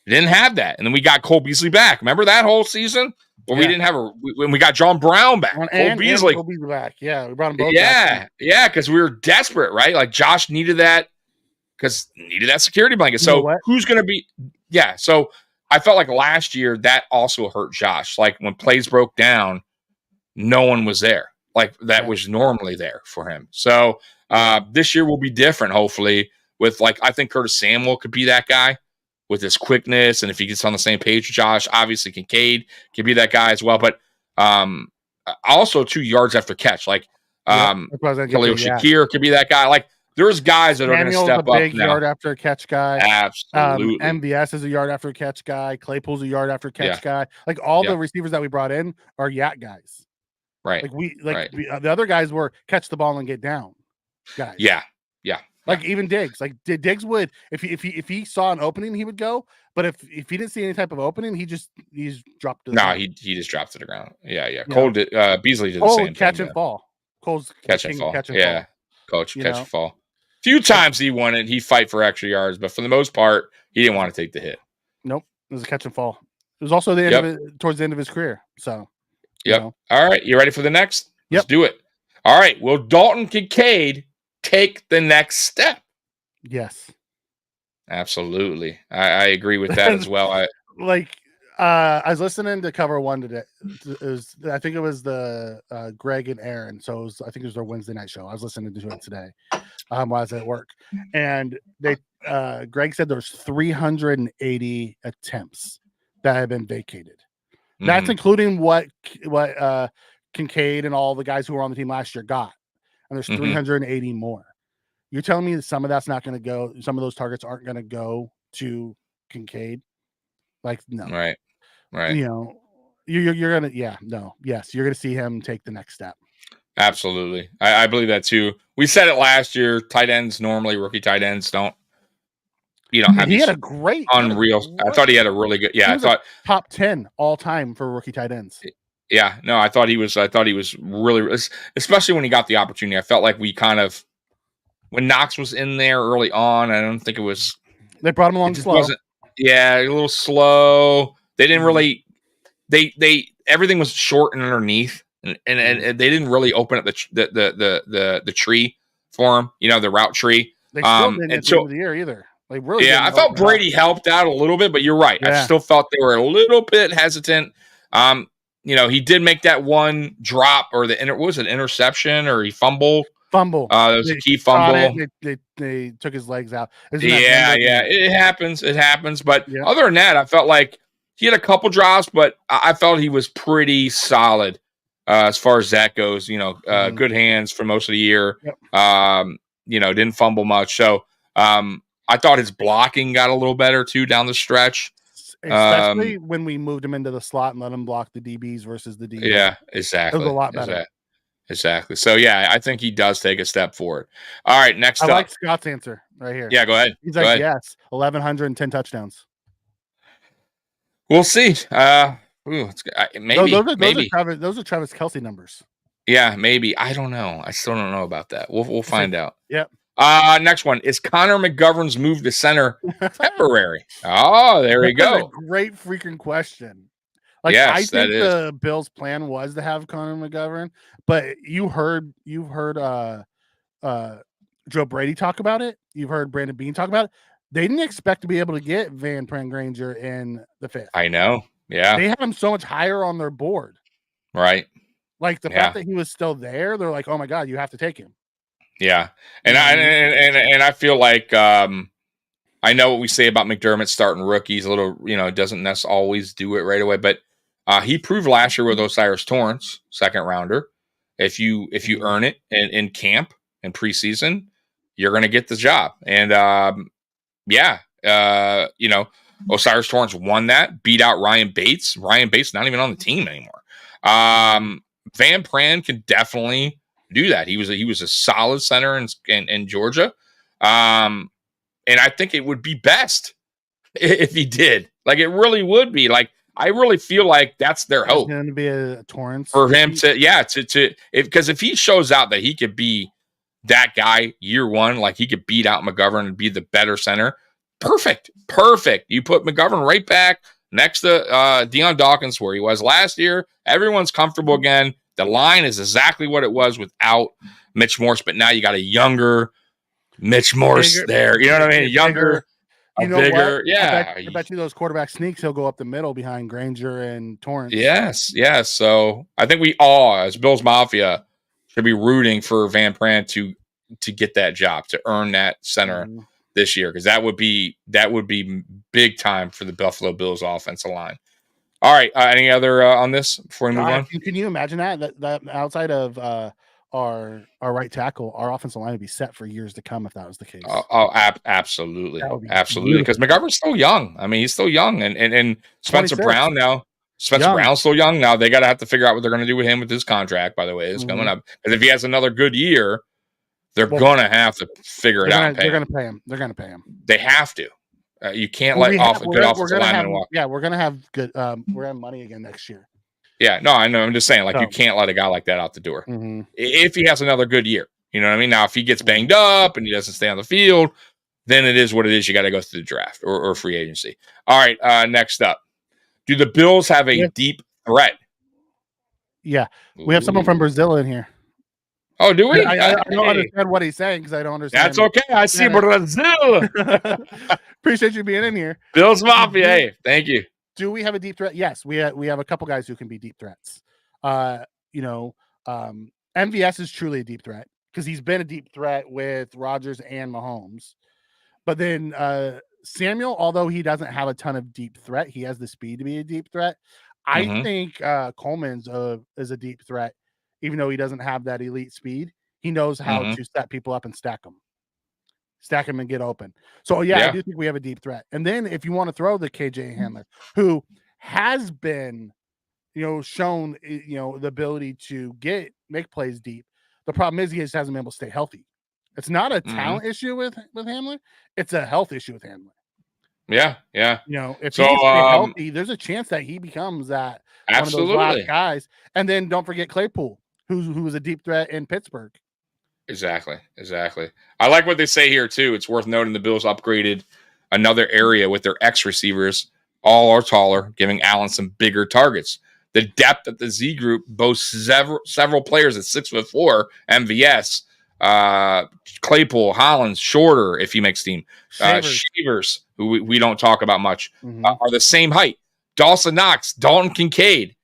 didn't have that, and then we got Cole Beasley back. Remember that whole season when we didn't have when we got John Brown back, Cole Beasley back. Yeah, we brought him both. Yeah, because we were desperate, right? Like, Josh needed that security blanket. So who's going to be? Yeah, so I felt like last year that also hurt Josh. Like, when plays broke down, no one was there. Like, that was normally there for him. So this year will be different, hopefully, with, like, I think Curtis Samuel could be that guy with his quickness. And if he gets on the same page with Josh, obviously Kincaid could be that guy as well. But also 2 yards after catch. Like, Khalil Shakir could be that guy. Like, there's guys that are going to step up now. Big yard after catch guy. Absolutely. MVS is a yard after catch guy. Claypool's a yard after catch guy. Like, all the receivers that we brought in are yak guys. Right. The other guys were catch the ball and get down, guys. Yeah. Like even Diggs, like Diggs would if he saw an opening, he would go. But if he didn't see any type of opening, he just dropped to the ground. He just dropped to the ground. Yeah. Cole did. Beasley did the same catch thing. And fall. Cole's catch and fall. Coach, catch and fall. A few times he won it. He'd fight for extra yards, but for the most part, he didn't want to take the hit. Nope, it was a catch and fall. It was also the end of it, towards the end of his career. So. All right, you ready for the next? Let's do it. All right. Will Dalton Kincaid take the next step? Yes. Absolutely. I agree with that as well. I was listening to Cover One today. I think it was the Greg and Aaron. So I think it was their Wednesday night show. I was listening to it today while I was at work. And Greg said there's 380 attempts that have been vacated. That's including what Kincaid and all the guys who were on the team last year got. And there's 380 more. You're telling me that some of that's not going to go, some of those targets aren't going to go to Kincaid? Like, no. Right. You know, you're going to, you're going to see him take the next step. Absolutely. I believe that too. We said it last year. Tight ends, normally rookie tight ends don't, he had a great, unreal. I thought he had a really good, I thought top 10 all time for rookie tight ends. Yeah, no, I thought he was really, especially when he got the opportunity. I felt like we kind of, when Knox was in there early on, I don't think it was. They brought him along slow. A little slow. They didn't really. They everything was short and underneath, and they didn't really open up the tree for him. The route tree. They still didn't at the end of the year either. Like really. I felt Brady helped out a little bit, but you're right. I still felt they were a little bit hesitant. He did make that one drop or what was it, interception or he fumbled. That was a key fumble. They took his legs out. It happens. But other than that, I felt like he had a couple drops, but I felt he was pretty solid as far as that goes. Good hands for most of the year. Didn't fumble much. So I thought his blocking got a little better too down the stretch. Especially when we moved him into the slot and let him block the DBs versus the DBs. Yeah, exactly. It was a lot better. Exactly. So, I think he does take a step forward. All right, next up. I like Scott's answer right here. Yeah, go ahead. He's like, yes, 1,110 touchdowns. We'll see. Maybe. Those are Travis Kelce numbers. Yeah, maybe. I don't know. I still don't know about that. We'll find out. Yep. Next one. Is Connor McGovern's move to center temporary? Oh, there we go. That's a great freaking question. I think the Bills' plan was to have Connor McGovern, but you've heard Joe Brady talk about it. You've heard Brandon Beane talk about it. They didn't expect to be able to get Van Granger in the fifth. I know. Yeah. They had him so much higher on their board. Right. Like the fact that he was still there, they're like, oh my God, you have to take him. Yeah. And I feel like I know what we say about McDermott starting rookies a little, doesn't necessarily always do it right away, but he proved last year with Osiris Torrance, second rounder. If you earn it in camp and preseason, you're going to get the job. And Osiris Torrance won that, beat out Ryan Bates. Ryan Bates not even on the team anymore. Van Pran can definitely do that. He was a solid center in Georgia. And I think it would be best if he did. Like, it really would be. Like, I really feel like that's their hope. It's going to be a Torrance for him because if he shows out that he could be that guy year one, like he could beat out McGovern and be the better center. Perfect. You put McGovern right back next to Deion Dawkins where he was last year. Everyone's comfortable again. The line is exactly what it was without Mitch Morse, but now you got a younger Mitch Morse there. You know what I mean? Younger, bigger. What? Yeah. I bet you those quarterback sneaks, he'll go up the middle behind Granger and Torrance. Yes. So I think we all, as Bills Mafia, should be rooting for Van Pran to get that job, to earn that center this year, because that would be big time for the Buffalo Bills offensive line. All right. Any other on this before we move on? Can you imagine that outside of our right tackle, our offensive line would be set for years to come if that was the case? Absolutely. Absolutely. Because McGovern's still young. I mean, he's still young. And Spencer 26. Brown now. Spencer Brown's still young. Now they got to have to figure out what they're going to do with him with his contract, by the way. It's coming up. Because if he has another good year, they're going to have to figure it out. They're going to pay him. They're going to pay him. They have to. You can't let a good offensive lineman walk. Yeah, we're going to have good we're going to have money again next year. Yeah, no, I know. I'm just saying, you can't let a guy like that out the door. If he has another good year. You know what I mean? Now, if he gets banged up and he doesn't stay on the field, then it is what it is. You got to go through the draft or free agency. All right, next up. Do the Bills have a deep threat? Yeah. We have someone from Brazil in here. Oh, do we? I don't understand what he's saying because I don't understand. That's okay. I see Brazil. Appreciate you being in here. Bills Mafia. Hey, thank you. Do we have a deep threat? Yes, we have a couple guys who can be deep threats. MVS is truly a deep threat because he's been a deep threat with Rodgers and Mahomes. But then Samuel, although he doesn't have a ton of deep threat, he has the speed to be a deep threat. I think Coleman's is a deep threat, even though he doesn't have that elite speed. He knows how to set people up and stack them and get open. So I do think we have a deep threat. And then if you want to throw the KJ Hamler, who has been, shown, the ability to make plays deep. The problem is he just hasn't been able to stay healthy. It's not a talent issue with Hamler. It's a health issue with Hamler. Yeah. If he's healthy, there's a chance that he becomes that one of those last guys. And then don't forget Claypool, who was a deep threat in Pittsburgh. Exactly. I like what they say here too. It's worth noting the Bills upgraded another area with their X receivers. All are taller, giving Allen some bigger targets. The depth at the Z group boasts several players at 6'4", MVS, Claypool, Hollins, shorter if he makes team. Shavers, who we don't talk about much, are the same height. Dawson Knox, Dalton Kincaid.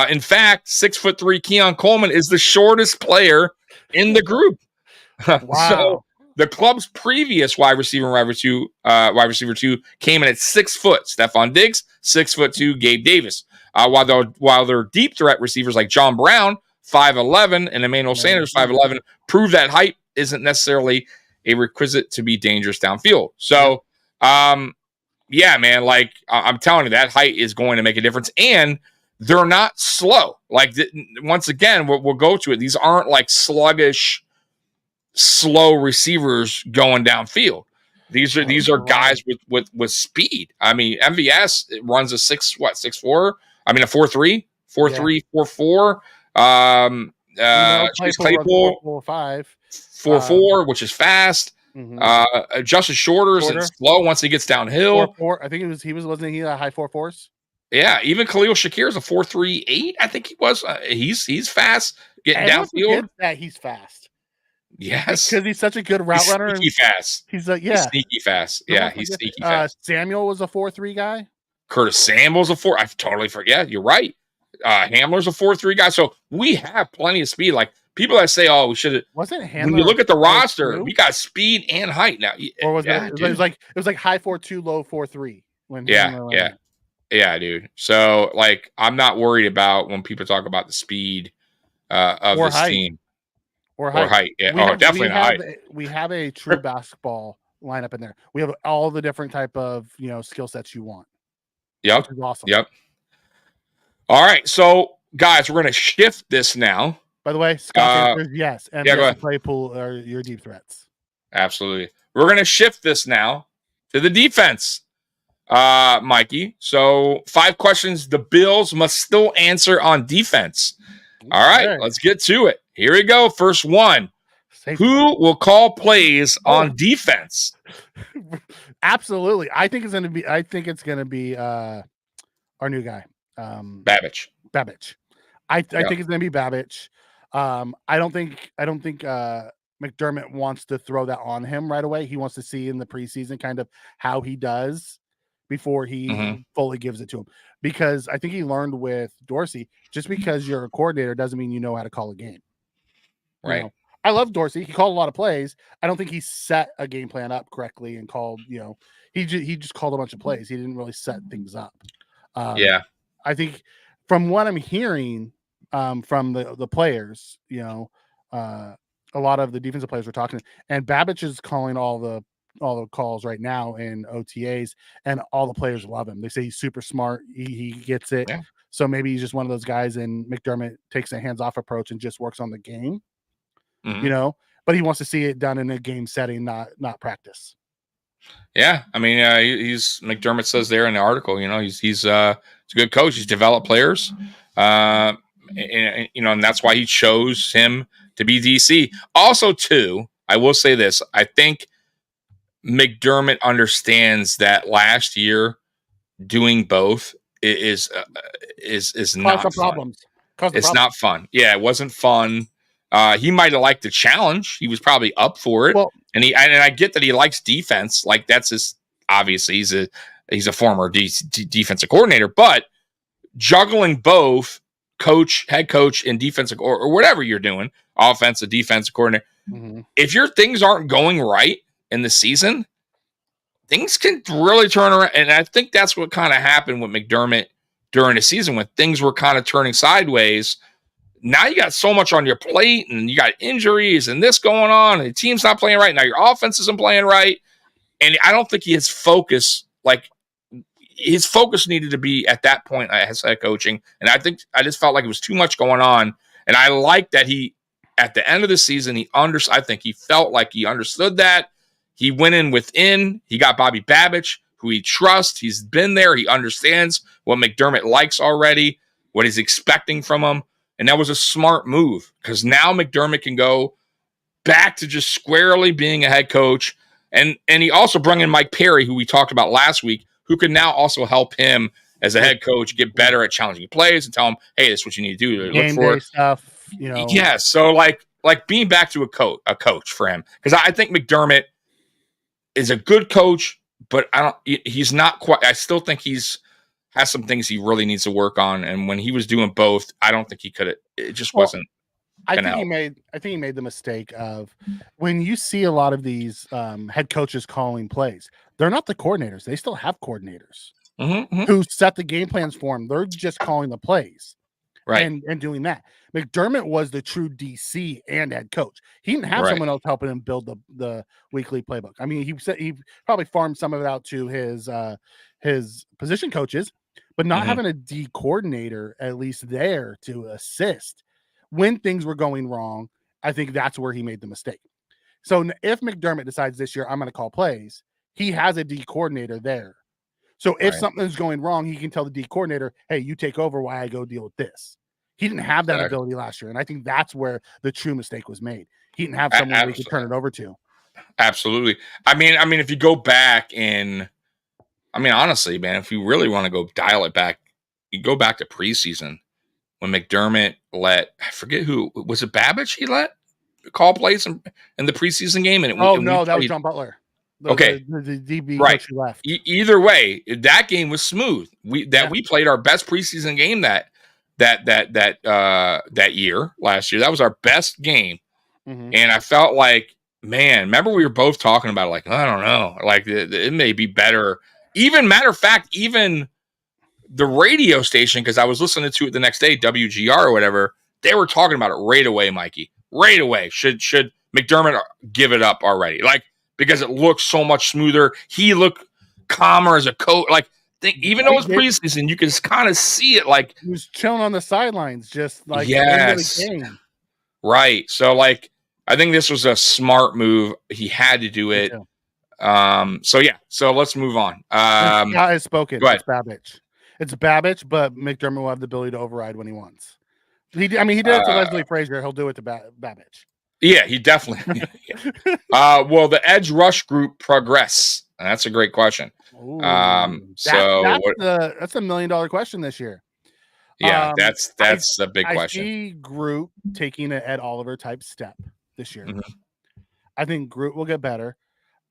In fact, 6'3" Keon Coleman is the shortest player in the group. Wow. So the club's previous wide receiver two came in at 6 foot. Stephon Diggs, 6'2", Gabe Davis. While their deep threat receivers like John Brown, 5'11", and Emmanuel Sanders, 5'11", prove that height isn't necessarily a requisite to be dangerous downfield. So, man, I'm telling you, that height is going to make a difference. And they're not slow. Once again, we'll go to it. These aren't sluggish, slow receivers going downfield. These are guys with speed. I mean, MVS runs a 6'4". I mean, a 4'3", 4'3", 4'4". Claypool 4'4", which is fast. Justice Shorter's and slow once he gets downhill. 4'4". I think wasn't he a high 4'4s"? Yeah, even Khalil Shakir is a 4'3", 8". I think he was. He's fast getting downfield. That he's fast. Yes, because he's such a good route runner. Sneaky fast. He's sneaky fast. Yeah, he's sneaky fast. Samuel was a 4'3" guy. Curtis Samuel's a 4. I totally forget. You're right. Hamler's a 4'3" guy. So we have plenty of speed. People that say, "Oh, we should." Wasn't Hamler? When you look at the roster, we got speed and height now. Or was it? It was like high 4'2", low 4'3". Yeah, dude. So I'm not worried about when people talk about the speed of this team. Or height. Yeah. Definitely height. We have a true basketball lineup in there. We have all the different type of skill sets you want. Yep. Which is awesome. Yep. All right, so guys, we're going to shift this now. By the way, Scott answers yes, and go ahead. Claypool are your deep threats. Absolutely. We're going to shift this now to the defense, Mikey. So 5 questions the Bills must still answer on defense. All right, let's get to it. Here we go. First one. Who will call plays on defense? Absolutely. I think it's going to be our new guy. Babbage. I think it's going to be Babbage. I don't think McDermott wants to throw that on him right away. He wants to see in the preseason kind of how he does before he fully gives it to him. Because I think he learned with Dorsey, just because you're a coordinator doesn't mean you know how to call a game. Right. I love Dorsey. He called a lot of plays. I don't think he set a game plan up correctly and called, he just called a bunch of plays. He didn't really set things up. I think from what I'm hearing from the players, a lot of the defensive players were talking, and Babbage is calling all the calls right now in OTAs, and all the players love him. They say he's super smart. He gets it. Yeah. So maybe he's just one of those guys, and McDermott takes a hands-off approach and just works on the game, but he wants to see it done in a game setting, not practice. Yeah, I mean, he's McDermott says there in the article, he's a good coach. He's developed players, and that's why he chose him to be DC. Also, too, I will say this: I think McDermott understands that last year doing both is not fun. Problems. It's not fun. Yeah, it wasn't fun. He might have liked the challenge. He was probably up for it. Well, and I get that he likes defense. Like that's his, obviously he's a former defensive coordinator, but juggling both head coach and defensive or whatever you're doing, offensive, defensive coordinator. Mm-hmm. If your things aren't going right in the season, things can really turn around. And I think that's what kind of happened with McDermott during the season when things were kind of turning sideways. Now you got so much on your plate and you got injuries and this going on and the team's not playing right. Now your offense isn't playing right. And I don't think his focus needed to be at that point as head coaching. And I just felt like it was too much going on. And I like that he, at the end of the season, I think he felt like he understood that. He went in within. He got Bobby Babich, who he trusts. He's been there. He understands what McDermott likes already, what he's expecting from him. And that was a smart move because now McDermott can go back to just squarely being a head coach. And he also brought in Mike Perry, who we talked about last week, who can now also help him as a head coach get better at challenging plays and tell him, hey, this is what you need to do. Game look for day stuff. Yeah, so like being back to a coach for him, because I think McDermott is a good coach, but he's not quite. I still think has some things he really needs to work on, and when he was doing both, I don't think he could. It just wasn't. I think he made the mistake of when you see a lot of these head coaches calling plays, they're not the coordinators. They still have coordinators who set the game plans for them. They're just calling the plays. Right. And doing that. McDermott was the true DC and head coach. He didn't have someone else helping him build the weekly playbook. I mean, he probably farmed some of it out to his position coaches, but not having a D coordinator at least there to assist when things were going wrong. I think that's where he made the mistake. So if McDermott decides this year, I'm going to call plays, he has a D coordinator there. So if something's going wrong, he can tell the D coordinator, hey, you take over while I go deal with this. He didn't have that ability last year. And I think that's where the true mistake was made. He didn't have someone he could turn it over to. Absolutely. I mean, if you go back honestly, man, if you really want to go dial it back, you go back to preseason when McDermott I forget who, was it Babich he let call plays in the preseason game? And that was John Butler. The DB coach who left. Either way, that game was smooth. We played our best preseason game that year last year. That was our best game. And I felt like, man, remember we were both talking about it, like, I don't know, like it may be better. Even matter of fact, even the radio station, because I was listening to it the next day, WGR or whatever, they were talking about it right away, Mikey. Right away. Should McDermott give it up already? Like, because it looks so much smoother. He looked calmer as a coach. Like, even though it's preseason, you can kind of see it. Like, he was chilling on the sidelines, just like the game. Right. So, like, I think this was a smart move. He had to do it. So let's move on. God has spoken. It's Babich. It's Babich, but McDermott will have the ability to override when he wants. He did it to Leslie Frazier. He'll do it to Babich. Yeah, he definitely. Will the edge rush group progress? And that's a great question. Ooh, that's $1 million question this year. Yeah, that's a big question. I see Groot taking an Ed Oliver type step this year. I think Groot will get better.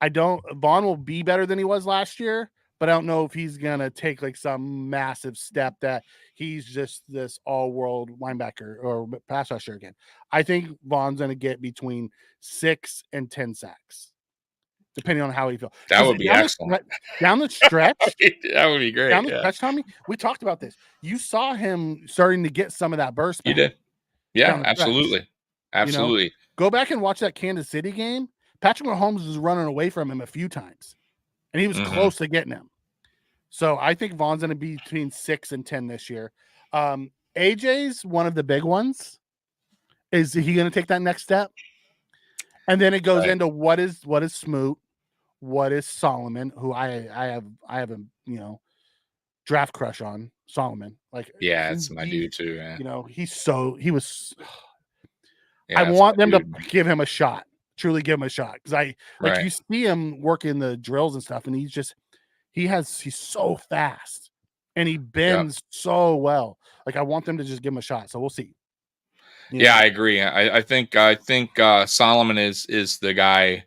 Vaughn will be better than he was last year, but I don't know if he's gonna take like some massive step that he's just this all-world linebacker or pass rusher again. I think Vaughn's gonna get between 6 and 10 sacks, depending on how he feels. That would be excellent. Down the stretch, that would be great. Down the stretch, Tommy, we talked about this. You saw him starting to get some of that burst back. You did. Yeah, absolutely. Absolutely. Go back and watch that Kansas City game. Patrick Mahomes was running away from him a few times, and he was close to getting him. So I think Vaughn's going to be between 6 and 10 this year. AJ's one of the big ones. Is he going to take that next step? And then it goes into what is Smoot, what is Solomon, who I have a draft crush on Solomon. Like, yeah, it's my dude too. Yeah. He was. Yeah, I want them to give him a shot. Truly give him a shot, because you see him working the drills and stuff, and he's so fast and he bends so well. Like, I want them to just give him a shot. So we'll see. Yeah, I agree. I think Solomon is the guy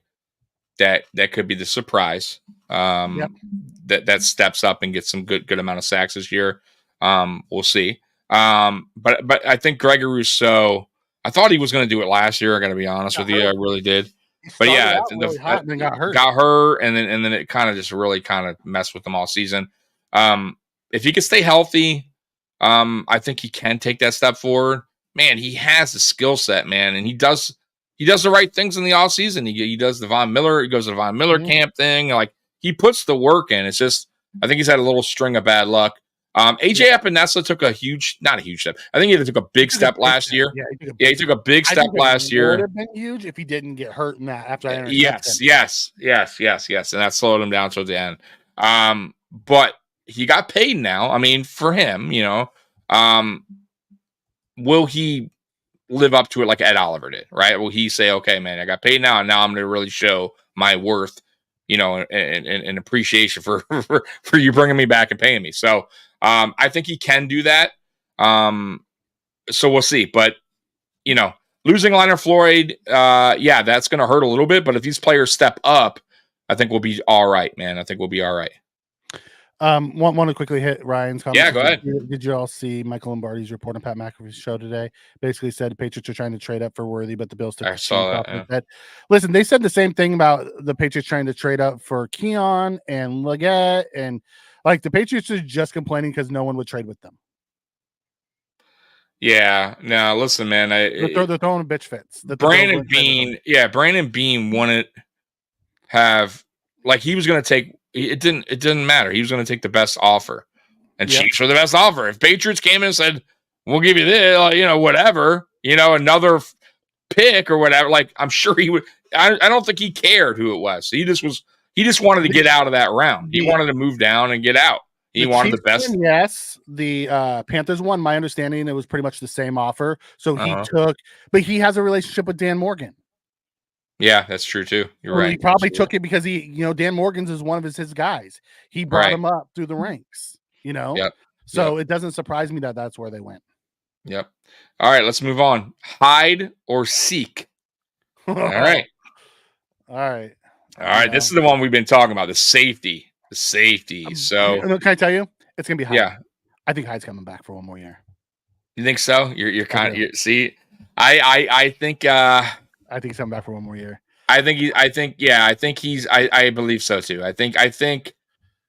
that could be the surprise. That steps up and gets some good amount of sacks this year. We'll see. But I think Greg Rousseau, I thought he was going to do it last year. I got to be honest with you, I really did. But yeah, really hot and then got hurt. Got hurt, and then it kind of just really kind of messed with them all season. If he could stay healthy, I think he can take that step forward. Man, he has the skill set, man, and he does the right things in the off season. He does the Von Miller. He goes to the Von Miller camp thing. Like, he puts the work in. It's just, I think he's had a little string of bad luck. AJ Epinesa took not a huge step. I think he took a big step last year. Yeah, he took a big step last year. Would have been huge if he didn't get hurt in that after I Yes, and that slowed him down towards the end. But he got paid now. I mean, for him, will he live up to it like Ed Oliver did? Right? Will he say, "Okay, man, I got paid now, and now I'm going to really show my worth, and appreciation for you bringing me back and paying me." So I think he can do that. So we'll see. But, losing Leonard Floyd, that's going to hurt a little bit. But if these players step up, I think we'll be all right, man. I think we'll be all right. Want to quickly hit Ryan's comment. Yeah, go ahead. Did you all see Michael Lombardi's report on Pat McAfee's show today? Basically said the Patriots are trying to trade up for Worthy, but the Bills took. I saw that. Yeah. Listen, they said the same thing about the Patriots trying to trade up for Keon and Leggett, and like the Patriots are just complaining because no one would trade with them. Yeah. Now listen, man. They're throwing bitch fits. Brandon Beane wouldn't have, like, he was going to take. It didn't matter. He was going to take the best offer, and Chiefs were the best offer. If Patriots came in and said, "We'll give you this," whatever, another pick or whatever, like, I'm sure he would. I don't think he cared who it was. He just wanted to get out of that round. He wanted to move down and get out. He wanted the best. Yes, the Panthers won. My understanding, it was pretty much the same offer. So he took, but he has a relationship with Dan Morgan. Yeah, that's true too. You're right. He probably took it because Dan Morgan's is one of his guys. He brought him up through the ranks. Yep. So it doesn't surprise me that that's where they went. Yep. All right, let's move on. Hide or seek. All right. This is the one we've been talking about. The safety. So can I tell you? It's gonna be Hyde. Yeah. I think Hyde's coming back for one more year. You think so? You're kind of see. I think. I think he's coming back for one more year. I believe so too. I think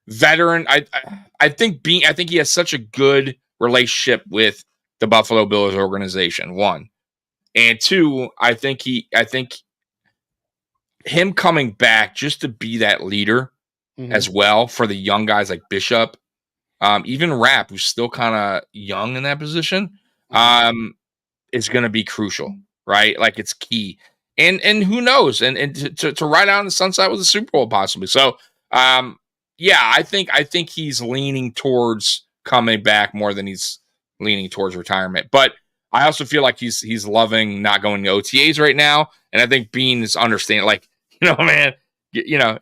veteran. I think he has such a good relationship with the Buffalo Bills organization. One, and two, I think him coming back just to be that leader as well for the young guys like Bishop, even Rapp, who's still kind of young in that position, is going to be crucial, right? Like, it's key. And who knows? And to ride out in the sunset with the Super Bowl possibly. So, I think he's leaning towards coming back more than he's leaning towards retirement. But I also feel like he's loving not going to OTAs right now. And I think Bean is understanding, like, man,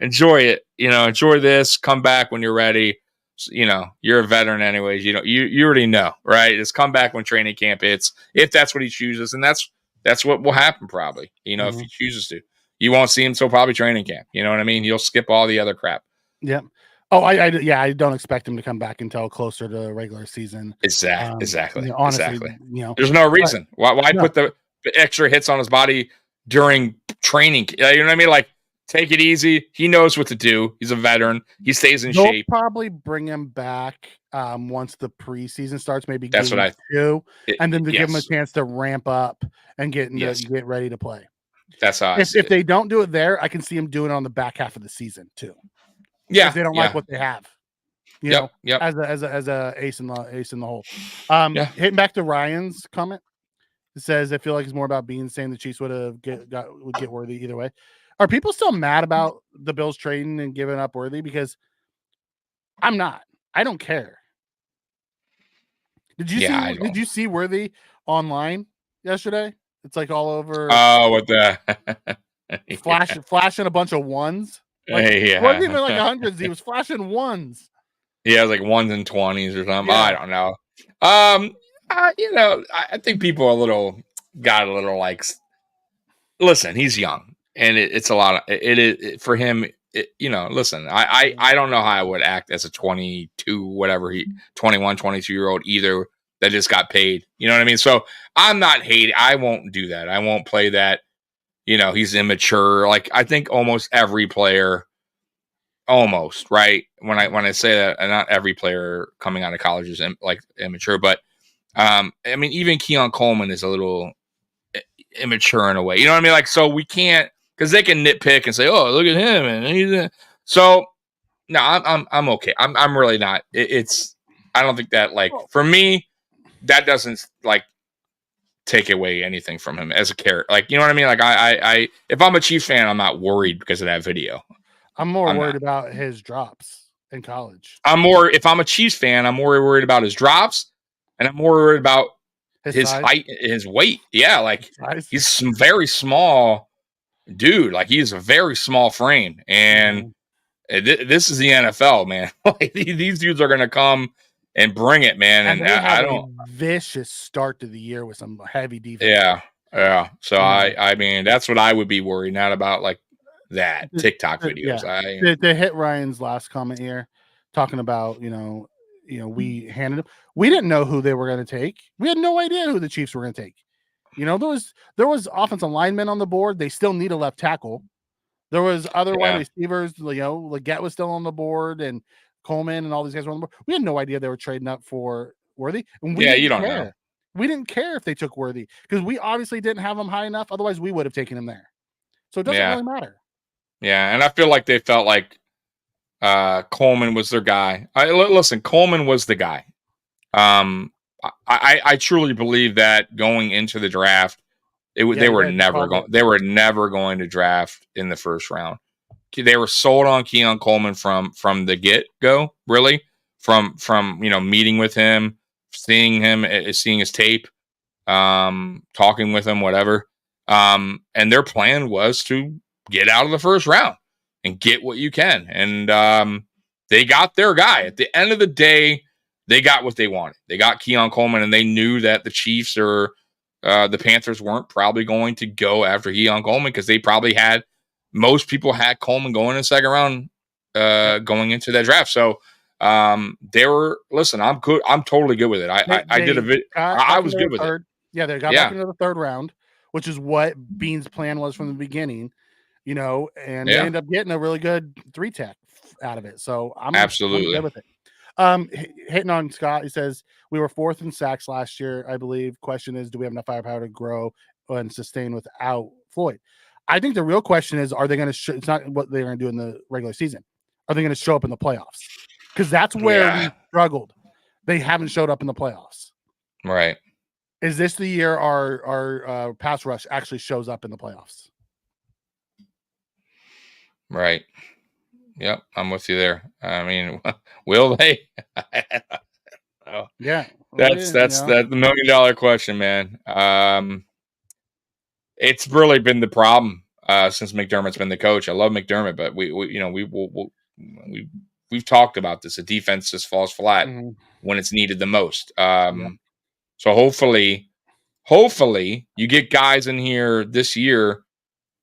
enjoy it. Enjoy this. Come back when you're ready. You're a veteran anyways. You already know, right? Just come back when training camp hits, if that's what he chooses, and that's what will happen probably. If he chooses to, you won't see him till probably training camp. You know what I mean? You'll skip all the other crap. Yeah. Oh, I don't expect him to come back until closer to the regular season. Exactly. Honestly, exactly. There's no reason why put the extra hits on his body during training. You know what I mean? Like, take it easy. He knows what to do. He's a veteran. He stays in shape. Probably bring him back once the preseason starts. Maybe that's what I do, and then to give him a chance to ramp up and get ready to play. That's how. If they don't do it there, I can see him doing it on the back half of the season too. Yeah, if they don't like what they have. You know, as a ace in the hole. Hitting back to Ryan's comment, it says I feel like it's more about Beans saying the Chiefs would get Worthy either way. Are people still mad about the Bills trading and giving up Worthy? Because I'm not. I don't care. Did you see Worthy online yesterday? It's like all over. Oh, with the flashing a bunch of ones. Like, it wasn't even like hundreds. He was flashing ones. Yeah, like 1s and 20s or something. Yeah. I don't know. I think people got a little like. Listen, he's young, and it's a lot of it is for him. Listen, I don't know how I would act as a 21, 22-year-old either that just got paid. You know what I mean? So I'm not hating. I won't do that. I won't play that. He's immature. Like, I think almost every player, right? When I say that, and not every player coming out of college is immature, but I mean, even Keon Coleman is a little immature in a way. You know what I mean? Like, so we can't, because they can nitpick and say, "Oh, look at him," and so. No, I'm okay. I'm really not. I don't think that for me, that doesn't take away anything from him as a character. You know what I mean? Like I if I'm a Chiefs fan, I'm not worried because of that video. I'm more worried about his drops in college. If I'm a Chiefs fan, I'm more worried about his drops, and I'm more worried about his height, his weight. Yeah, he's some very small dude. Like, he's a very small frame, and this is the NFL, man. These dudes are gonna come and bring it, man. And I don't vicious start to the year with some heavy defense. Yeah. So I mean, that's what I would be worried, not about that TikTok videos. To hit Ryan's last comment here, talking about we handed them. We didn't know who they were going to take. We had no idea who the Chiefs were going to take. There was offensive linemen on the board. They still need a left tackle. There was other wide receivers. Leggett was still on the board, and Coleman and all these guys were on the board. We had no idea they were trading up for Worthy. And you don't know. We didn't care if they took Worthy because we obviously didn't have him high enough. Otherwise, we would have taken him there. So it doesn't really matter. Yeah, and I feel like they felt like Coleman was their guy. Listen, Coleman was the guy. I truly believe that going into the draft, they were never going to draft in the first round. They were sold on Keon Coleman from the get go, really, from meeting with him, seeing his tape, talking with him, whatever. And their plan was to get out of the first round and get what you can. And they got their guy. At the end of the day, they got what they wanted. They got Keon Coleman, and they knew that the Chiefs or the Panthers weren't probably going to go after Keon Coleman because they probably had most people had Coleman going in the second round going into that draft. So they were, listen, I'm good. I'm totally good with it. I did a video. I was good with it. Yeah, they got back into the third round, which is what Bean's plan was from the beginning, and they ended up getting a really good 3-tech out of it. So I'm absolutely good with it. Hitting on Scott, he says we were 4th in sacks last year, I believe. Question is, do we have enough firepower to grow and sustain without Floyd? I think the real question is, are they going to it's not what they're going to do in the regular season. Are they going to show up in the playoffs? Because that's where we struggled. They haven't showed up in the playoffs. Right. Is this the year our pass rush actually shows up in the playoffs? Right. Yep, I'm with you there. I mean, will they? Oh. Yeah. That's the $1 million question, man. It's really been the problem since McDermott's been the coach. I love McDermott, but we've talked about this. The defense just falls flat when it's needed the most. So hopefully you get guys in here this year,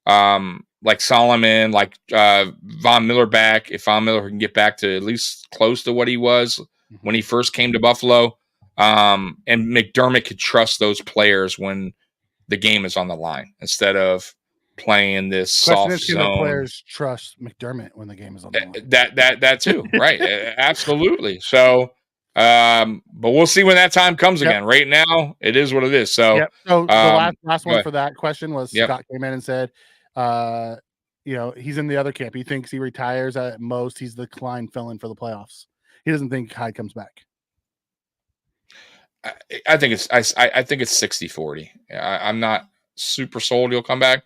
like Solomon, like Von Miller back. If Von Miller can get back to at least close to what he was when he first came to Buffalo, and McDermott could trust those players when the game is on the line instead of playing this soft zone. Can the players trust McDermott when the game is on the line? That too, right? Absolutely. So, but we'll see when that time comes again. Right now, it is what it is. So, so the last one for that question was Scott came in and said, he's in the other camp. He thinks he retires at most. He's the Klein fill-in for the playoffs. he doesn't think Hyde comes back. I think it's 60-40. I'm not super sold he'll come back,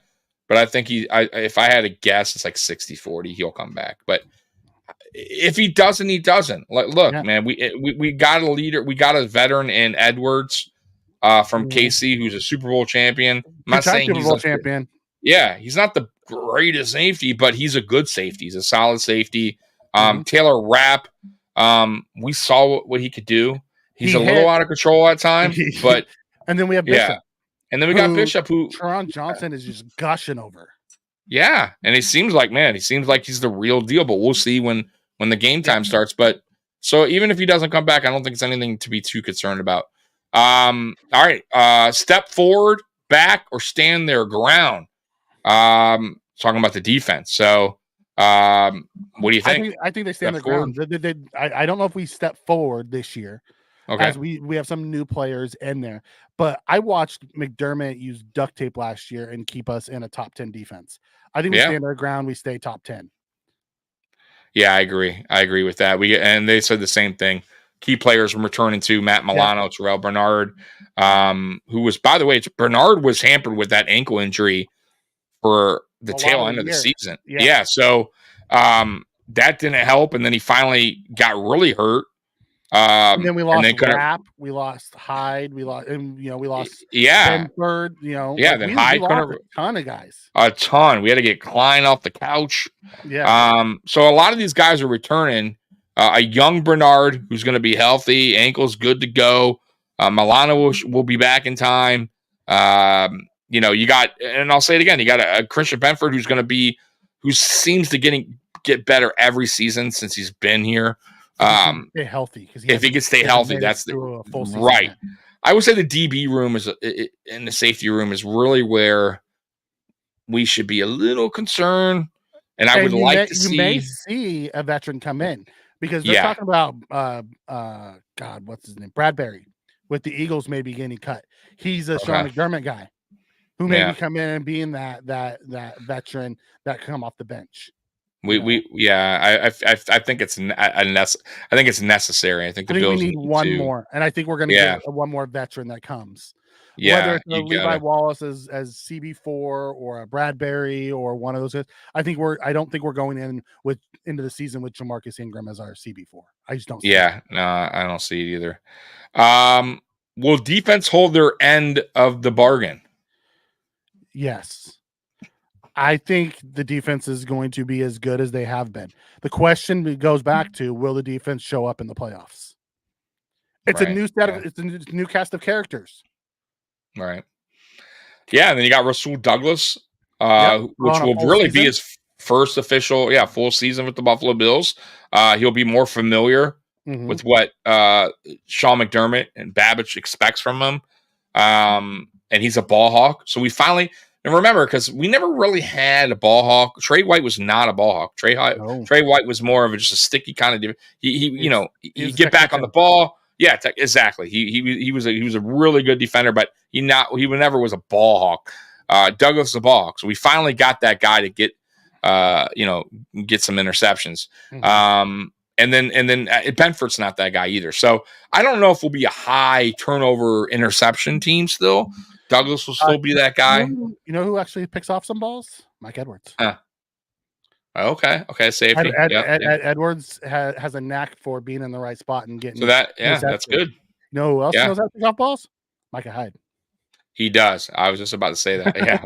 but I think if I had to guess, it's like 60-40 he'll come back. But if he doesn't, he doesn't. Look, man, we got a leader, we got a veteran in Edwards from KC who's a Super Bowl champion. I'm not saying he's a champion. Yeah, he's not the greatest safety, but he's a good safety. He's a solid safety. Taylor Rapp, we saw what he could do. He's a little out of control at times, but and then we have Bishop. And then we got Bishop, who Teron Johnson is just gushing over. Yeah, and he seems like he's the real deal. But we'll see when the game time starts. But so even if he doesn't come back, I don't think it's anything to be too concerned about. All right, step forward, back, or stand their ground. Talking about the defense. So, what do you think? I think they stand their ground. I don't know if we step forward this year. Okay. As we have some new players in there, but I watched McDermott use duct tape last year and keep us in a top 10 defense. I think we stand our ground. We stay top 10. Yeah, I agree with that. And they said the same thing. Key players returning to Matt Milano, Terrell Bernard, who was, by the way, Bernard was hampered with that ankle injury for the tail end of the season. Yeah. So that didn't help. And then he finally got really hurt. And then we lost Rapp, we lost Hyde, we lost Benford, then Hyde lost a ton of guys. A ton. We had to get Klein off the couch. Yeah. So a lot of these guys are returning. A young Bernard who's going to be healthy, ankles good to go. Milano will be back in time. You got, and I'll say it again, you got a Christian Benford who seems to get better every season since he's been here. Stay healthy, if he can stay healthy, that's the full season right. Yet. I would say the DB room and the safety room is really where we should be a little concerned. And I would like to see. You may see a veteran come in because they're talking about God, what's his name? Bradbury with the Eagles maybe getting cut. He's a Sean McDermott guy who maybe come in and being that veteran that come off the bench. I think it's necessary. I think the Bills we need one more, and I think we're going to get one more veteran that comes. Whether it's Levi Wallace as CB4 or a Bradbury or one of those guys, I don't think we're going into the season with Jamarcus Ingram as our CB4. I just don't see it. No, I don't see it either. Will defense hold their end of the bargain? Yes. I think the defense is going to be as good as they have been. The question goes back to, will the defense show up in the playoffs? It's a new set of, it's a new cast of characters. Right. Yeah. And then you got Rasul Douglas, which will really be his first official, full season with the Buffalo Bills. He'll be more familiar with what Sean McDermott and Babbage expects from him. And he's a ball hawk. So we finally, and remember, because we never really had a ball hawk. Trey White was not a ball hawk. Trey White was more of just a sticky kind of. He get back on the ball. Yeah, exactly. He was a really good defender, but he never was a ball hawk. Douglas is a ball hawk. So we finally got that guy to get some interceptions. And then Benford's not that guy either. So I don't know if we'll be a high turnover interception team still. Douglas will still be that guy. You know who actually picks off some balls? Mike Edwards. Okay. Safety. Edwards has a knack for being in the right spot and getting. So that's good. You know who else knows how to pick off balls? Micah Hyde. He does. I was just about to say that. Yeah,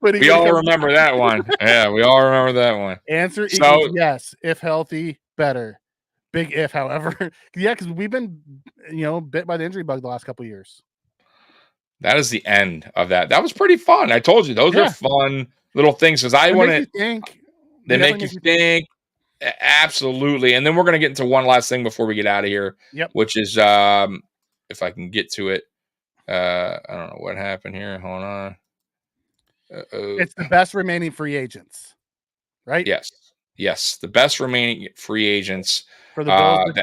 we all remember that one. Yeah, we all remember that one. Answer equals yes. If healthy, better. Big if, however. Yeah, because we've been, bit by the injury bug the last couple of years. That is the end of that. That was pretty fun. I told you those are fun little things because I want to think. They make you think. Absolutely. And then we're going to get into one last thing before we get out of here. Yep. Which is if I can get to it. I don't know what happened here. Hold on. It's the best remaining free agents, right? Yes. Yes, the best remaining free agents for the Bills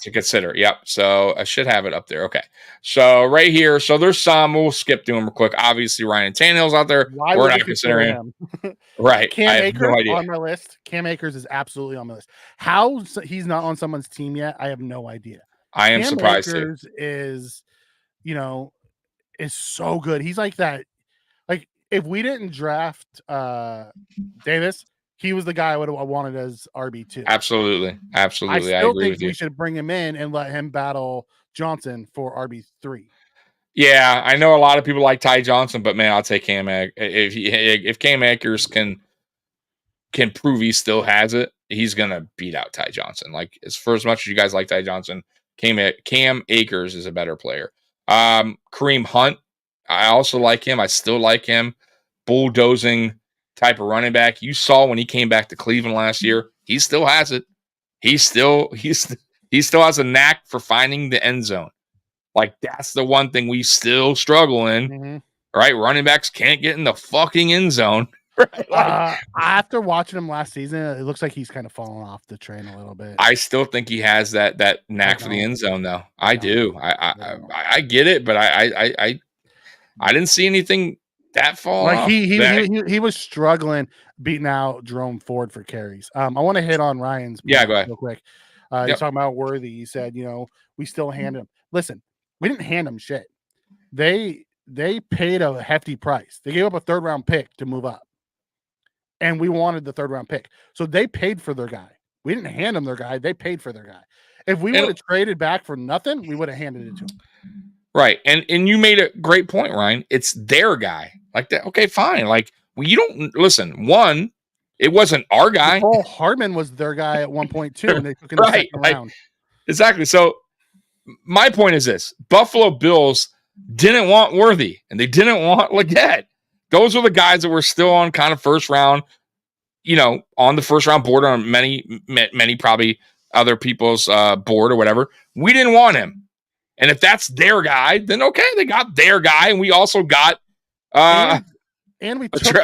to consider. Yep. So I should have it up there. Okay. So right here. So there's some. We'll skip through them real quick. Obviously, Ryan Tannehill's out there. We're not considering him. Right. Cam I have Akers no idea. on my list. Cam Akers is absolutely on my list. How he's not on someone's team yet, I have no idea. I am surprised Akers too. Is so good. He's like that. Like if we didn't draft Davis, he was the guy I would have wanted as RB2. Absolutely. I still agree think with you. We should bring him in and let him battle Johnson for RB3. Yeah, I know a lot of people like Ty Johnson, but man, I'll take Cam. If Cam Akers can prove he still has it, he's gonna beat out Ty Johnson. Like for as much as you guys like Ty Johnson, Cam Akers is a better player. Kareem Hunt, I also like him. I still like him. Bulldozing type of running back. You saw when he came back to Cleveland last year, he still has it. He still has a knack for finding the end zone. Like that's the one thing we still struggle in, right? Running backs can't get in the fucking end zone. Right? After watching him last season, it looks like he's kind of fallen off the train a little bit. I still think he has that knack for the end zone, though. I do. I get it, but I didn't see anything that fall like off. He was struggling beating out Jerome Ford for carries. I want to hit on Ryan's go ahead real quick. You're talking about Worthy. You said we still hand him. Listen, we didn't hand him shit. They paid a hefty price. They gave up a 3rd round pick to move up. And we wanted the 3rd round pick. So they paid for their guy. We didn't hand them their guy. They paid for their guy. If we would have traded back for nothing, we would have handed it to them. Right. And you made a great point, Ryan. It's their guy. Like that. Okay, fine. Like, well, you don't listen. One, it wasn't our guy. Paul Hardman was their guy at 1.2, and they took him in the second round. Exactly. So my point is this: Buffalo Bills didn't want Worthy, and they didn't want Leggett. Those are the guys that were still on kind of first round, on the first round board on many probably other people's board or whatever. We didn't want him. And if that's their guy, then okay, they got their guy. And we also got and we took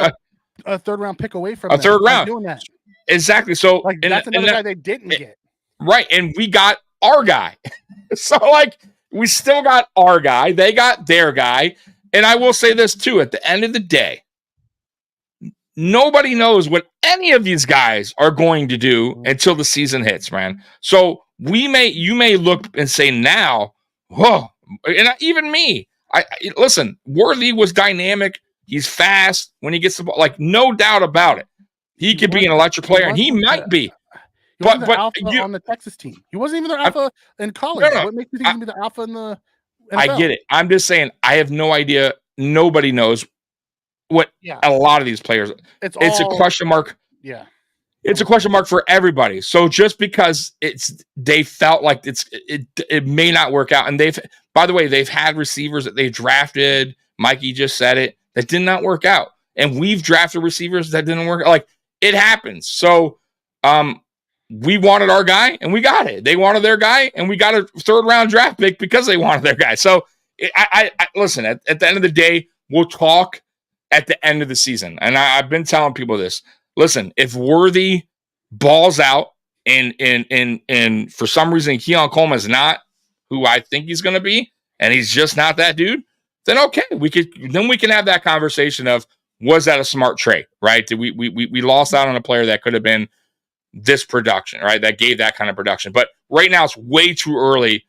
a 3rd round pick away from a 3rd round. Doing that. Exactly. So that's another guy they didn't get. Right. And we got our guy. So we still got our guy. They got their guy. And I will say this too, at the end of the day, nobody knows what any of these guys are going to do until the season hits, man. So you may look and say now, whoa, and even me, listen, Worthy was dynamic. He's fast when he gets the ball, like no doubt about it. He could be an electric player, and he might be. He wasn't the alpha on the Texas team. He wasn't even the alpha in college. No. What makes you think he's going to be the alpha in the NFL? I get it. I'm just saying, I have no idea. Nobody knows what a lot of these players. It's a question mark. Yeah. It's a question mark for everybody. So just because they felt like it may not work out. And by the way, they've had receivers that they drafted. Mikey just said it, that did not work out. And we've drafted receivers that didn't work. Like it happens. So, we wanted our guy and we got it. They wanted their guy and we got a 3rd round draft pick because they wanted their guy. So I listen, at the end of the day, we'll talk at the end of the season. And I've been telling people this. Listen, if Worthy balls out and for some reason Keon Coleman is not who I think he's going to be, and he's just not that dude, then okay, we can have that conversation of, was that a smart trade, right? Did we lost out on a player that could have been this production, right? That gave that kind of production. But right now it's way too early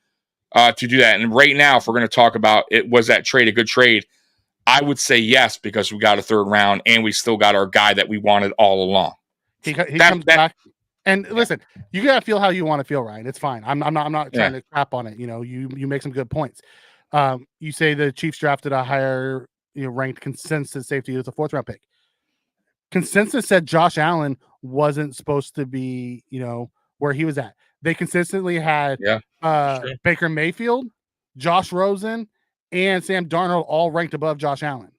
to do that. And right now, if we're going to talk about it, was that trade a good trade? I would say yes, because we got a 3rd round and we still got our guy that we wanted all along. He comes back. And listen, you got to feel how you want to feel, Ryan. It's fine. I'm not trying to crap on it. You make some good points. You say the Chiefs drafted a higher ranked consensus safety with a 4th round pick. Consensus said Josh Allen wasn't supposed to be, where he was at. They consistently had Baker Mayfield, Josh Rosen, and Sam Darnold all ranked above Josh Allen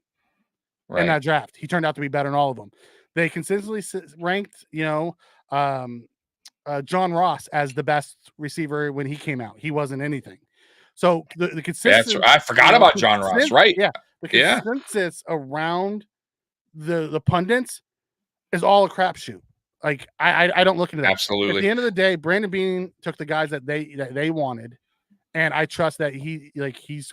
in that draft. He turned out to be better than all of them. They consistently ranked, John Ross as the best receiver when he came out. He wasn't anything. So the consensus. I forgot about John Ross, right? Yeah. The consensus around the pundits is all a crapshoot. Like I don't look into that. Absolutely. At the end of the day, Brandon Beane took the guys that they wanted, and I trust that he's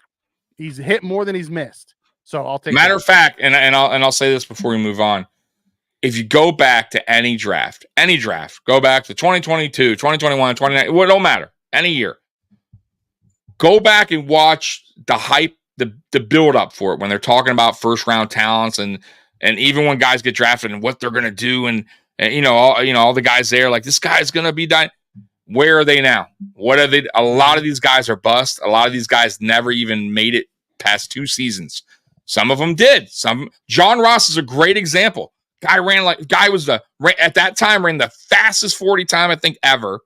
hit more than he's missed. So I'll take. Matter of fact, and I'll say this before we move on. If you go back to any draft, go back to 2022, 2021, 2019, well, it don't matter, any year. Go back and watch the hype, the build up for it when they're talking about first round talents and even when guys get drafted and what they're gonna do and all the guys there like this guy's gonna be dying. Where are they now? What are they? A lot of these guys are bust. A lot of these guys never even made it past 2 seasons. Some of them did. John Ross is a great example. Guy was at that time ran the fastest 40 time I think ever.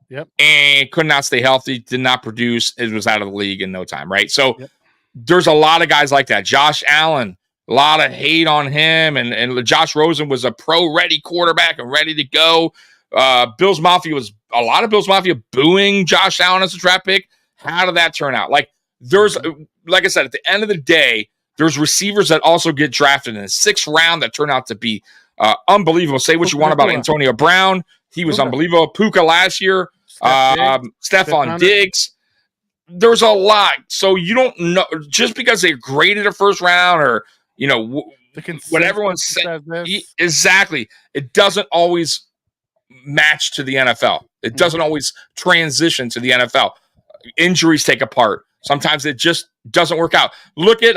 Yep. And could not stay healthy, did not produce. It was out of the league in no time, right? So yep. There's a lot of guys like that. Josh Allen, a lot of hate on him, and Josh Rosen was a pro-ready quarterback and ready to go. Bills Mafia was a lot of Bills Mafia booing Josh Allen as a draft pick. How did that turn out? Like I said, at the end of the day, there's receivers that also get drafted in the 6th round that turn out to be unbelievable. Say what you want about Antonio Brown. He was unbelievable. Puka last year. Stephon Diggs. There's a lot. So you don't know just because they're graded a first round or, what everyone said. Exactly. It doesn't always match to the NFL. It doesn't always transition to the NFL. Injuries take a part. Sometimes it just doesn't work out. Look at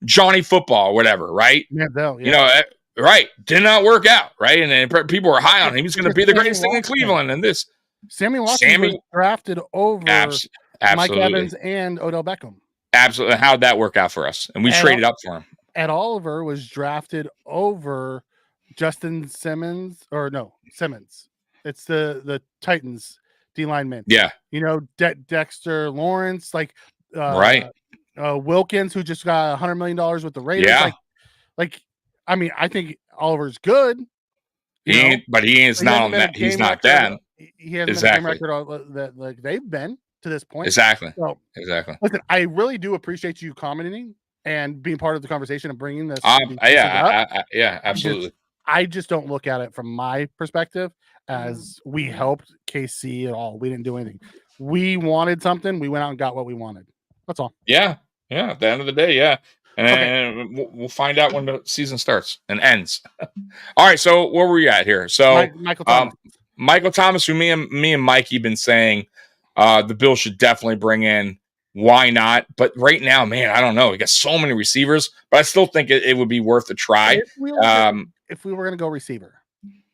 Johnny Football or whatever, right? Yeah. Right. Did not work out, right? And people were high on him. He was going to be the greatest thing in Cleveland. And this. Sammy Watkins was drafted over Mike Evans and Odell Beckham. Absolutely. How'd that work out for us? And we traded up for him. Ed Oliver was drafted over Justin Simmons. It's the Titans D lineman. Yeah. Dexter Lawrence, right. Wilkins, who just got $100 million with the Raiders. Yeah. I think Oliver's good. But he is not on that. He's not that. He hasn't been a game record that they've been to this point. Exactly. So, exactly. Listen, I really do appreciate you commenting and being part of the conversation and bringing this. Yeah, absolutely. I just don't look at it from my perspective as we helped KC at all. We didn't do anything. We wanted something. We went out and got what we wanted. That's all. Yeah. Yeah. At the end of the day, yeah. And we'll find out when the season starts and ends. All right. So where were we at here? So Michael Thomas, who me and Mikey been saying the Bills should definitely bring in. Why not? But right now, man, I don't know. We got so many receivers, but I still think it would be worth a try. If we were going to go receiver,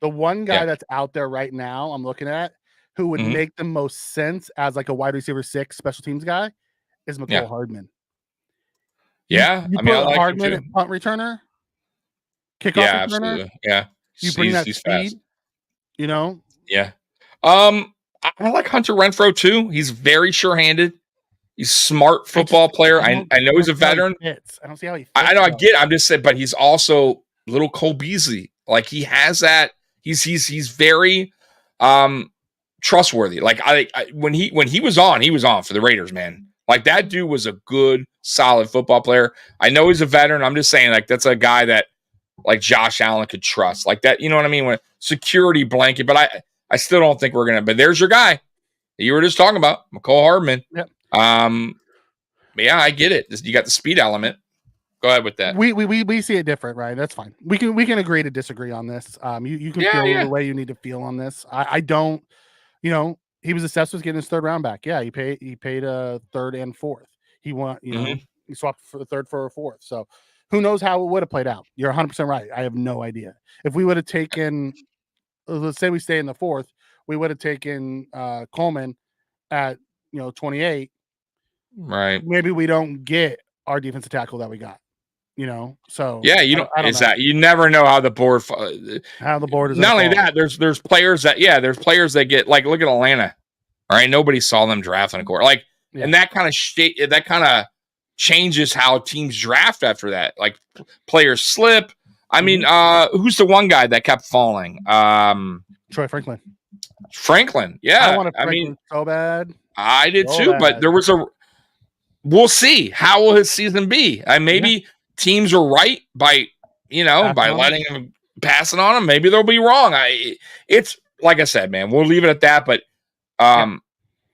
the one guy that's out there right now, I'm looking at who would make the most sense as like a wide receiver 6 special teams guy is McCole Hardman. Yeah, I like Hardman at punt returner, kickoff returner. Absolutely. Yeah, you bring that speed. Fast. Yeah. I like Hunter Renfrow too. He's very sure-handed. He's a smart football player. I know he's a veteran. I don't see how he fits. I know. I get it. I'm just saying, but he's also little Cole Beasley. Like he has that. He's very trustworthy. Like when he was on for the Raiders, man. Like that dude was a good, solid football player. I know he's a veteran. I'm just saying, like that's a guy that like Josh Allen could trust. Like that, you know what I mean? When security blanket, but I still don't think we're gonna. But there's your guy that you were just talking about, McCole Hardman. Yep. Yeah, I get it. You got the speed element. Go ahead with that. We see it different, right? That's fine. We can agree to disagree on this. You can feel the way you need to feel on this. I don't. He was assessed with getting his 3rd round back. Yeah, he paid a 3rd and 4th. He won. He swapped for the 3rd for a 4th. So who knows how it would have played out? You're 100% right. I have no idea. If we would have taken, let's say we stay in the 4th, we would have taken Coleman at 28. Right. Maybe we don't get our defensive tackle that we got. So yeah, you don't. Exactly. You never know how the board is. Not only that, there's players that get like look at Atlanta. All right, nobody saw them draft in a court and that kind of changes how teams draft after that. Like players slip. I mean, who's the one guy that kept falling? Troy Franklin. Yeah, I wanted Franklin so bad. I did too, but there was we'll see. How will his season be? Maybe teams are right by letting him passing on them. Maybe they'll be wrong. It's like I said, man. We'll leave it at that. But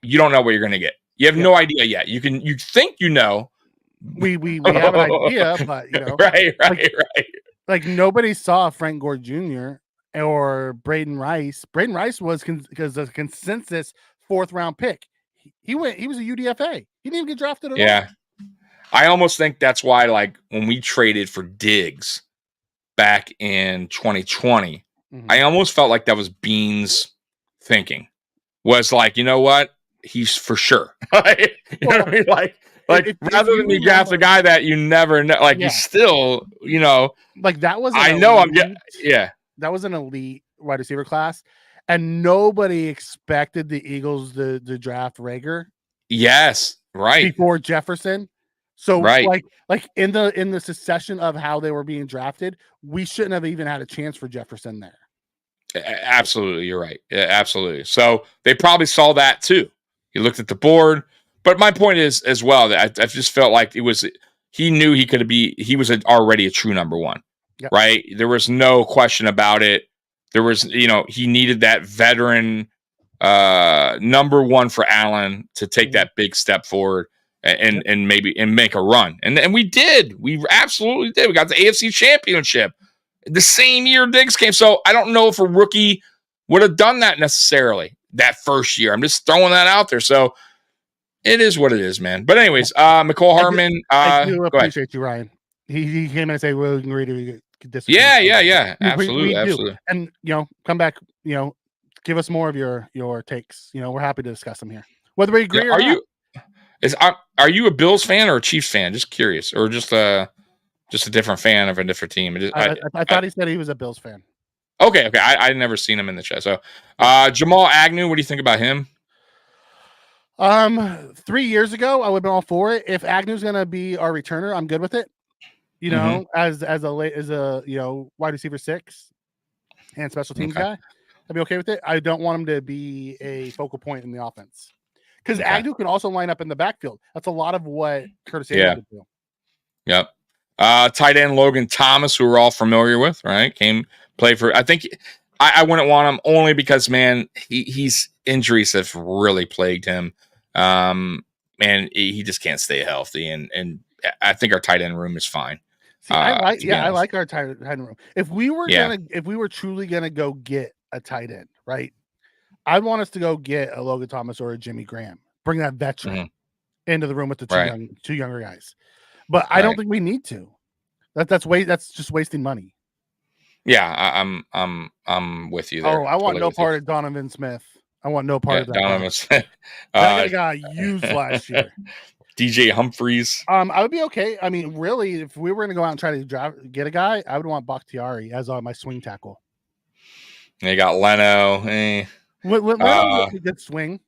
you don't know what you're going to get. You have no idea yet. You think you know. We have an idea, but right. Like nobody saw Frank Gore Jr. or Braden Rice. Braden Rice was because the consensus 4th round pick. He was a UDFA. He didn't even get drafted at all. Yeah. I almost think that's why, like, when we traded for Diggs back in 2020, I almost felt like that was Bean's thinking. Was like, you know what? He's for sure. You know what I mean? Like rather than you draft a guy that you never know, like he's still, like that was. That was an elite wide receiver class, and nobody expected the Eagles to draft Rager. Yes, right before Jefferson. So like in the succession of how they were being drafted, we shouldn't have even had a chance for Jefferson there. Absolutely, you're right. Yeah, absolutely. So they probably saw that too. He looked at the board, but my point is as well that I just felt like he knew he was already a true number one, right? There was no question about it. There was, he needed that veteran number one for Allen to take that big step forward and make a run. And we did. We absolutely did. We got the AFC Championship the same year Diggs came. So I don't know if a rookie would have done that necessarily that first year. I'm just throwing that out there. So it is what it is, man. But anyways, McCall Harmon. I do appreciate you, Ryan. He came in and say, "Well, we can agree to disagree." Yeah. Absolutely. And come back. Give us more of your takes. We're happy to discuss them here, whether we agree or not. Are you a Bills fan or a Chiefs fan? Just curious, or just a different fan of a different team? I thought he said he was a Bills fan. Okay. I never seen him in the chat. So, Jamal Agnew, what do you think about him? 3 years ago, I would have been all for it. If Agnew's gonna be our returner, I'm good with it. As a wide receiver 6 and special teams guy, I'd be okay with it. I don't want him to be a focal point in the offense because Agnew can also line up in the backfield. That's a lot of what Curtis Samuel would do. Yep. Tight end Logan Thomas, who we're all familiar with, right? Play for. I think I wouldn't want him only because, man, he's injuries have really plagued him. And he just can't stay healthy. And I think our tight end room is fine. See, I like our tight end room. If we were truly gonna go get a tight end, right? I'd want us to go get a Logan Thomas or a Jimmy Graham. Bring that veteran into the room with the two younger guys. But I don't think we need to. That's just wasting money. Yeah, I'm with you there. Oh, I want no part of Donovan Smith. I want no part of that. Donovan Smith. That guy got used last year. DJ Humphries. I would be okay. I mean, really, if we were going to go out and try to get a guy, I would want Bakhtiari as my swing tackle. You got Leno. Leno a good swing.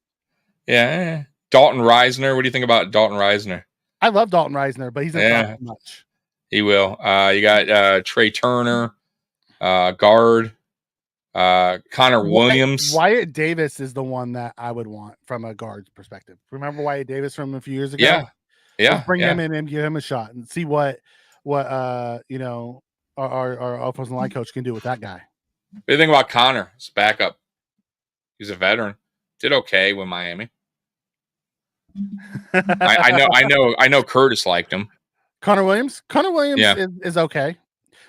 Yeah. Dalton Reisner. What do you think about Dalton Reisner? I love Dalton Reisner, but he's not much. He will. You got Trey Turner, guard, Connor Williams. Wyatt Davis is the one that I would want from a guard's perspective. Remember Wyatt Davis from a few years ago? Yeah. Let's bring him in and give him a shot and see what our offensive line coach can do with that guy. What do you think about Connor? His backup. He's a veteran. Did okay with Miami. I know Curtis liked him. Connor Williams is okay.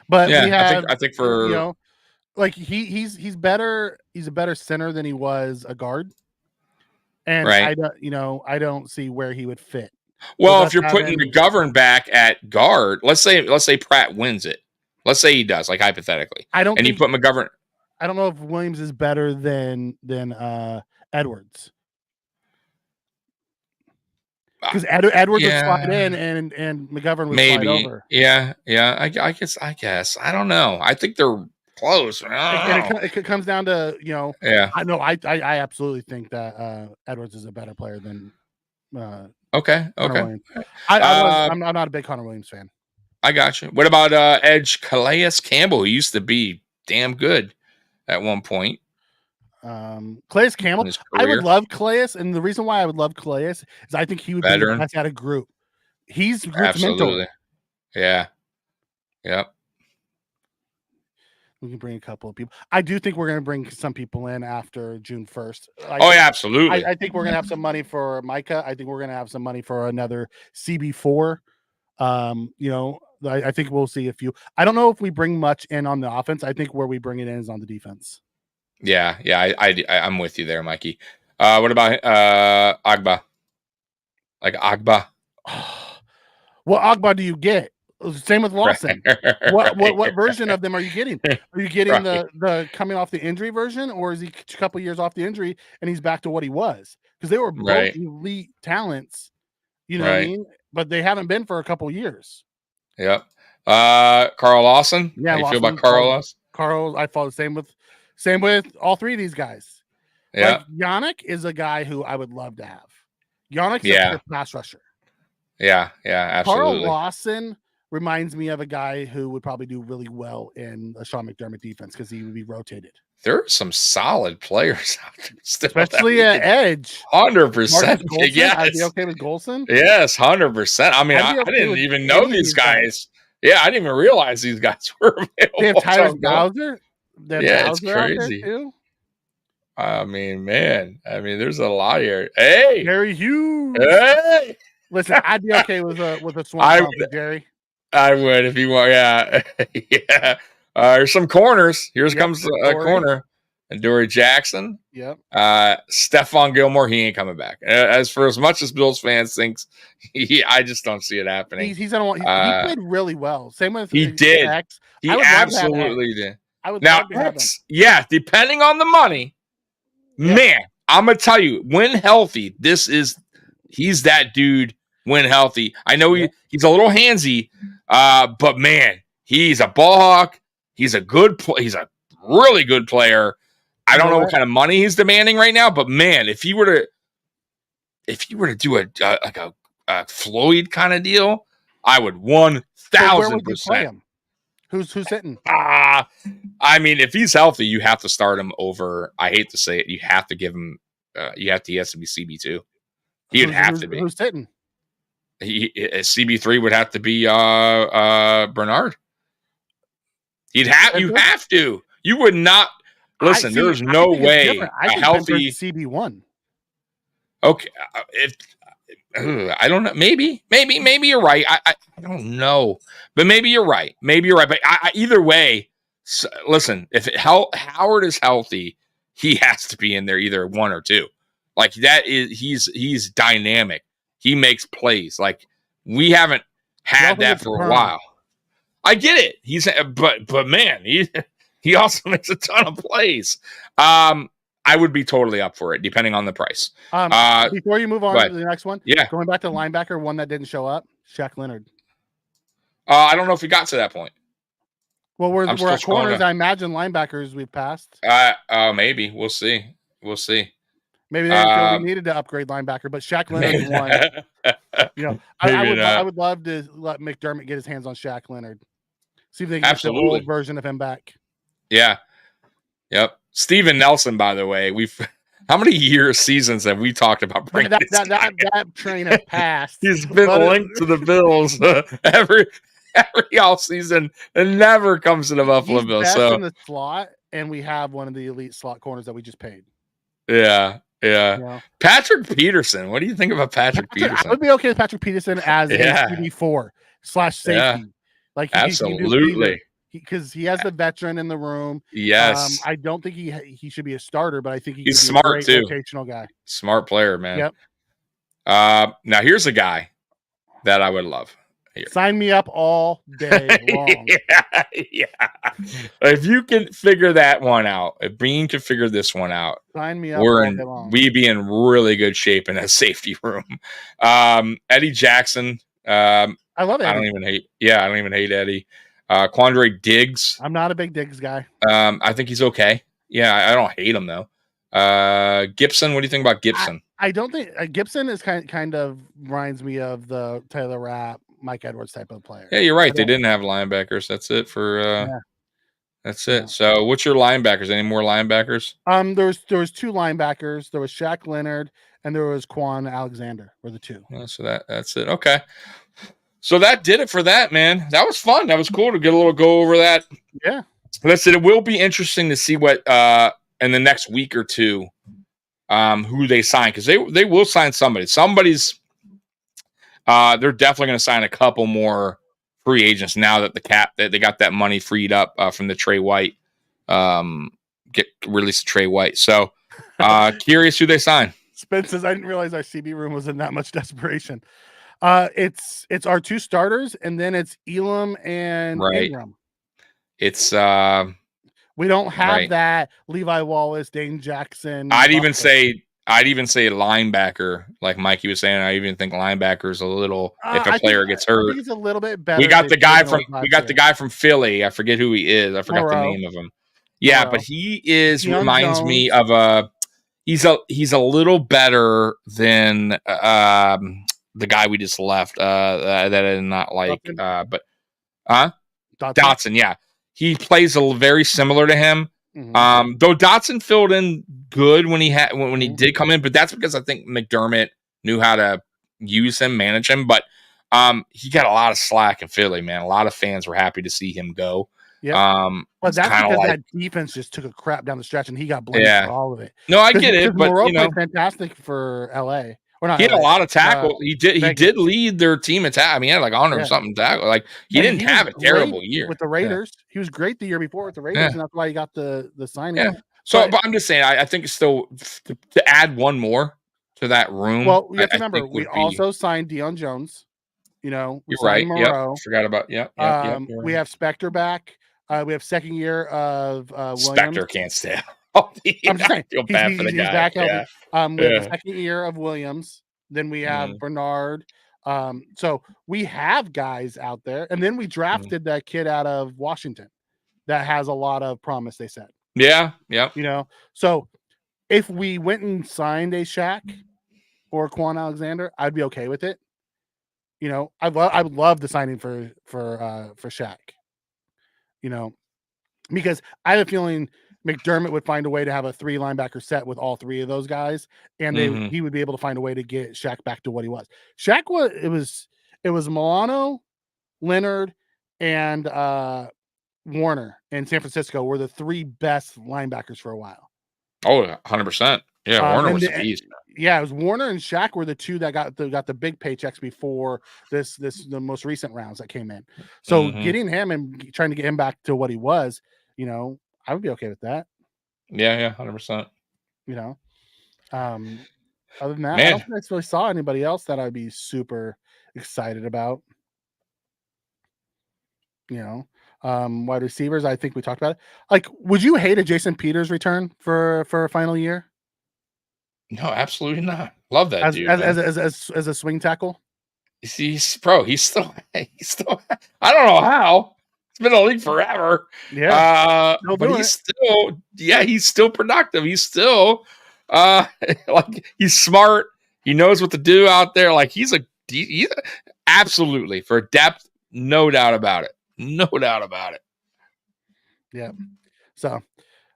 But we have, I think for like he's better. He's a better center than he was a guard, and I don't see where he would fit. Well, if you're putting McGovern back at guard, let's say Pratt wins it. Let's say he does, like hypothetically. You put McGovern. I don't know if Williams is better than Edwards. Because Edwards would slide in and McGovern would slide over. Yeah. I guess. I don't know. I think they're close. It comes down to Yeah. I know. I absolutely think that Edwards is a better player than. Okay. I'm not a big Connor Williams fan. I got you. What about Edge Calais Campbell? He used to be damn good at one point. Calais Campbell, I would love Calais, and the reason why I would love Calais is I think he would be the best out of group. He's group's mentor. Yeah. Yep. We can bring a couple of people. I do think we're going to bring some people in after June 1st. Yeah, absolutely. I think we're going to have some money for Micah. I think we're going to have some money for another CB4. I think we'll see a few. I don't know if we bring much in on the offense. I think where we bring it in is on the defense. Yeah. I'm with you there, Mikey. What about Agba? Like Agba? What Agba do you get? Same with Lawson. Right. What version of them are you getting? Are you getting the coming off the injury version, or is he a couple years off the injury and he's back to what he was? Because they were both elite talents, you know what I mean? But they haven't been for a couple years. Yep. Carl Lawson. Yeah, how you feel about Carl Lawson? Carl, I follow same with all three of these guys. Yeah. Like Yannick is a guy who I would love to have. Yannick's a pure pass rusher. Yeah, absolutely. Carl Lawson reminds me of a guy who would probably do really well in a Sean McDermott defense because he would be rotated. There are some solid players out there, especially at edge. 100%. Yes. I'd be okay with Golson. Yes, 100%. I mean, I didn't even know these guys. Yeah, I didn't even realize these guys were available. They have Tyler Bowser. It's crazy. Too. I mean, man. There's a lot here. Hey, Gary Hughes. Hey, listen, I'd be okay with a swamp Jerry. I would if you want. Yeah, yeah. There's some corners. Comes a corner. And Dory Jackson. Yep. Stephon Gilmore. He ain't coming back. As much as Bills fans thinks, I just don't see it happening. He played really well. Same with he did. X. He absolutely did. I would now X. Yeah, depending on the money, man. I'm gonna tell you, when healthy, he's that dude. When healthy, I know he's a little handsy, but man, he's a ball hawk. He's a really good player. I don't know what kind of money he's demanding right now, but man, if he were to do a Floyd kind of deal, I would 1,000%. Who's sitting? If he's healthy, you have to start him over. I hate to say it, you have to give him. He has to be CB2. He'd have to be. Who's sitting? CB3 would have to be Bernard. You have to. You would not listen. There's no way a healthy CB1. Okay, I don't know. Maybe you're right. I don't know, but maybe you're right. But either way, listen. If Howard is healthy, he has to be in there either 1 or 2. Like that is he's dynamic. He makes plays. Like we haven't had that for a while. I get it. But man, he also makes a ton of plays. I would be totally up for it, depending on the price. Before you move on to the next one, going back to linebacker, one that didn't show up, Shaq Leonard. I don't know if we got to that point. Well, we're at corners. I imagine linebackers we've passed. Maybe we'll see. Maybe they didn't feel we needed to upgrade linebacker, but Shaq Leonard one. I would love to let McDermott get his hands on Shaq Leonard. See if they can get the old version of him back. Yeah. Yep. Steven Nelson, by the way, how many seasons have we talked about bringing that train has passed? He's been linked to the Bills every all season and never comes to the Buffalo Bills. So in the slot, and we have one of the elite slot corners that we just paid. Yeah. Patrick Peterson. What do you think about Patrick Peterson? I would be okay with Patrick Peterson as a CB4/safety. Yeah. Like absolutely. Because he has the veteran in the room. Yes. I don't think he should be a starter, but I think he's smart too. Rotational guy. Smart player, man. Yep. Now here's a guy that I would love. Here. Sign me up all day long. Yeah. If you can figure that one out, if Bean can figure this one out, sign me up. We'd be in really good shape in that safety room. Eddie Jackson. I love Eddie. I don't even hate Eddie. Quandre Diggs. I'm not a big Diggs guy. I think he's okay. Yeah, I don't hate him though. Gibson. What do you think about Gibson? I don't think Gibson is kind of reminds me of the Taylor Rapp, Mike Edwards type of player. Yeah, you're right. They didn't have linebackers. That's it for. That's it. So, what's your linebackers? Any more linebackers? There was 2 linebackers. There was Shaq Leonard and there was Quan Alexander. Were the 2. So that's it. Okay. So that did it for that, man. That was fun. That was cool to get a little go over that. Yeah. Listen, it will be interesting to see what in the next week or two who they sign, because they will sign somebody. Somebody's they're definitely going to sign a couple more free agents now that they got that money freed up from the Trey White get released Trey White. So curious who they sign. Spence says, I didn't realize our CB room was in that much desperation. It's our 2 starters, and then it's Elam and Ingram. It's we don't have that Levi Wallace, Dane Jackson. I'd even say linebacker, like Mikey was saying. I even think linebacker is a little if a player gets hurt. I think it's a little bit better. We got the guy from Philly. I forget who he is. I forgot the name of him. Yeah, but he reminds me of he's a little better than the guy we just left that I did not like. Dotson, yeah. He plays very similar to him. Mm-hmm. Though Dotson filled in good when he did come in, but that's because I think McDermott knew how to use him, manage him. But he got a lot of slack in Philly, man. A lot of fans were happy to see him go. Yeah, but that's because that defense just took a crap down the stretch, and he got blamed for all of it. No, I get it, but Moreau played fantastic for LA. He had a lot of tackle. He did lead their team attack. I mean, he had like 100 something tackle. Like he didn't have a terrible year with the Raiders. Yeah. He was great the year before with the Raiders, and that's why he got the signing. Yeah. So, but I'm just saying, I think it's still to add one more to that room. Well, you have to remember, we also signed Deion Jones. You know, you're right. Moreau. Forgot about we have Spector back. We have second year of Williams. Spector can't stay out. I'm just saying, feel bad for the guy. Back healthy. We have the second year of Williams. Then we have Bernard. So we have guys out there. And then we drafted that kid out of Washington that has a lot of promise, they said. Yeah. You know, so if we went and signed a Shaq or Quan Alexander, I'd be okay with it. You know, I would love the signing for Shaq. You know, because I have a feeling McDermott would find a way to have a 3 linebacker set with all 3 of those guys, and he would be able to find a way to get Shaq back to what he was. Shaq was Milano, Leonard, and Warner in San Francisco were the 3 best linebackers for a while. Oh, 100%. Yeah, Warner was a beast. Yeah, it was Warner and Shaq were the 2 that got the big paychecks before the most recent rounds that came in. So getting him and trying to get him back to what he was, you know, I would be okay with that. Yeah, 100%. You know, other than that, I don't think I really saw anybody else that I'd be super excited about. You know, wide receivers, I think we talked about it. Like, would you hate a Jason Peters return for a final year? No, absolutely not. Love that dude. As a swing tackle. He's still. I don't know how. It's been in the league forever. Yeah. But he's still productive. He's still like he's smart. He knows what to do out there. Like he's absolutely for depth, no doubt about it. No doubt about it. Yeah. So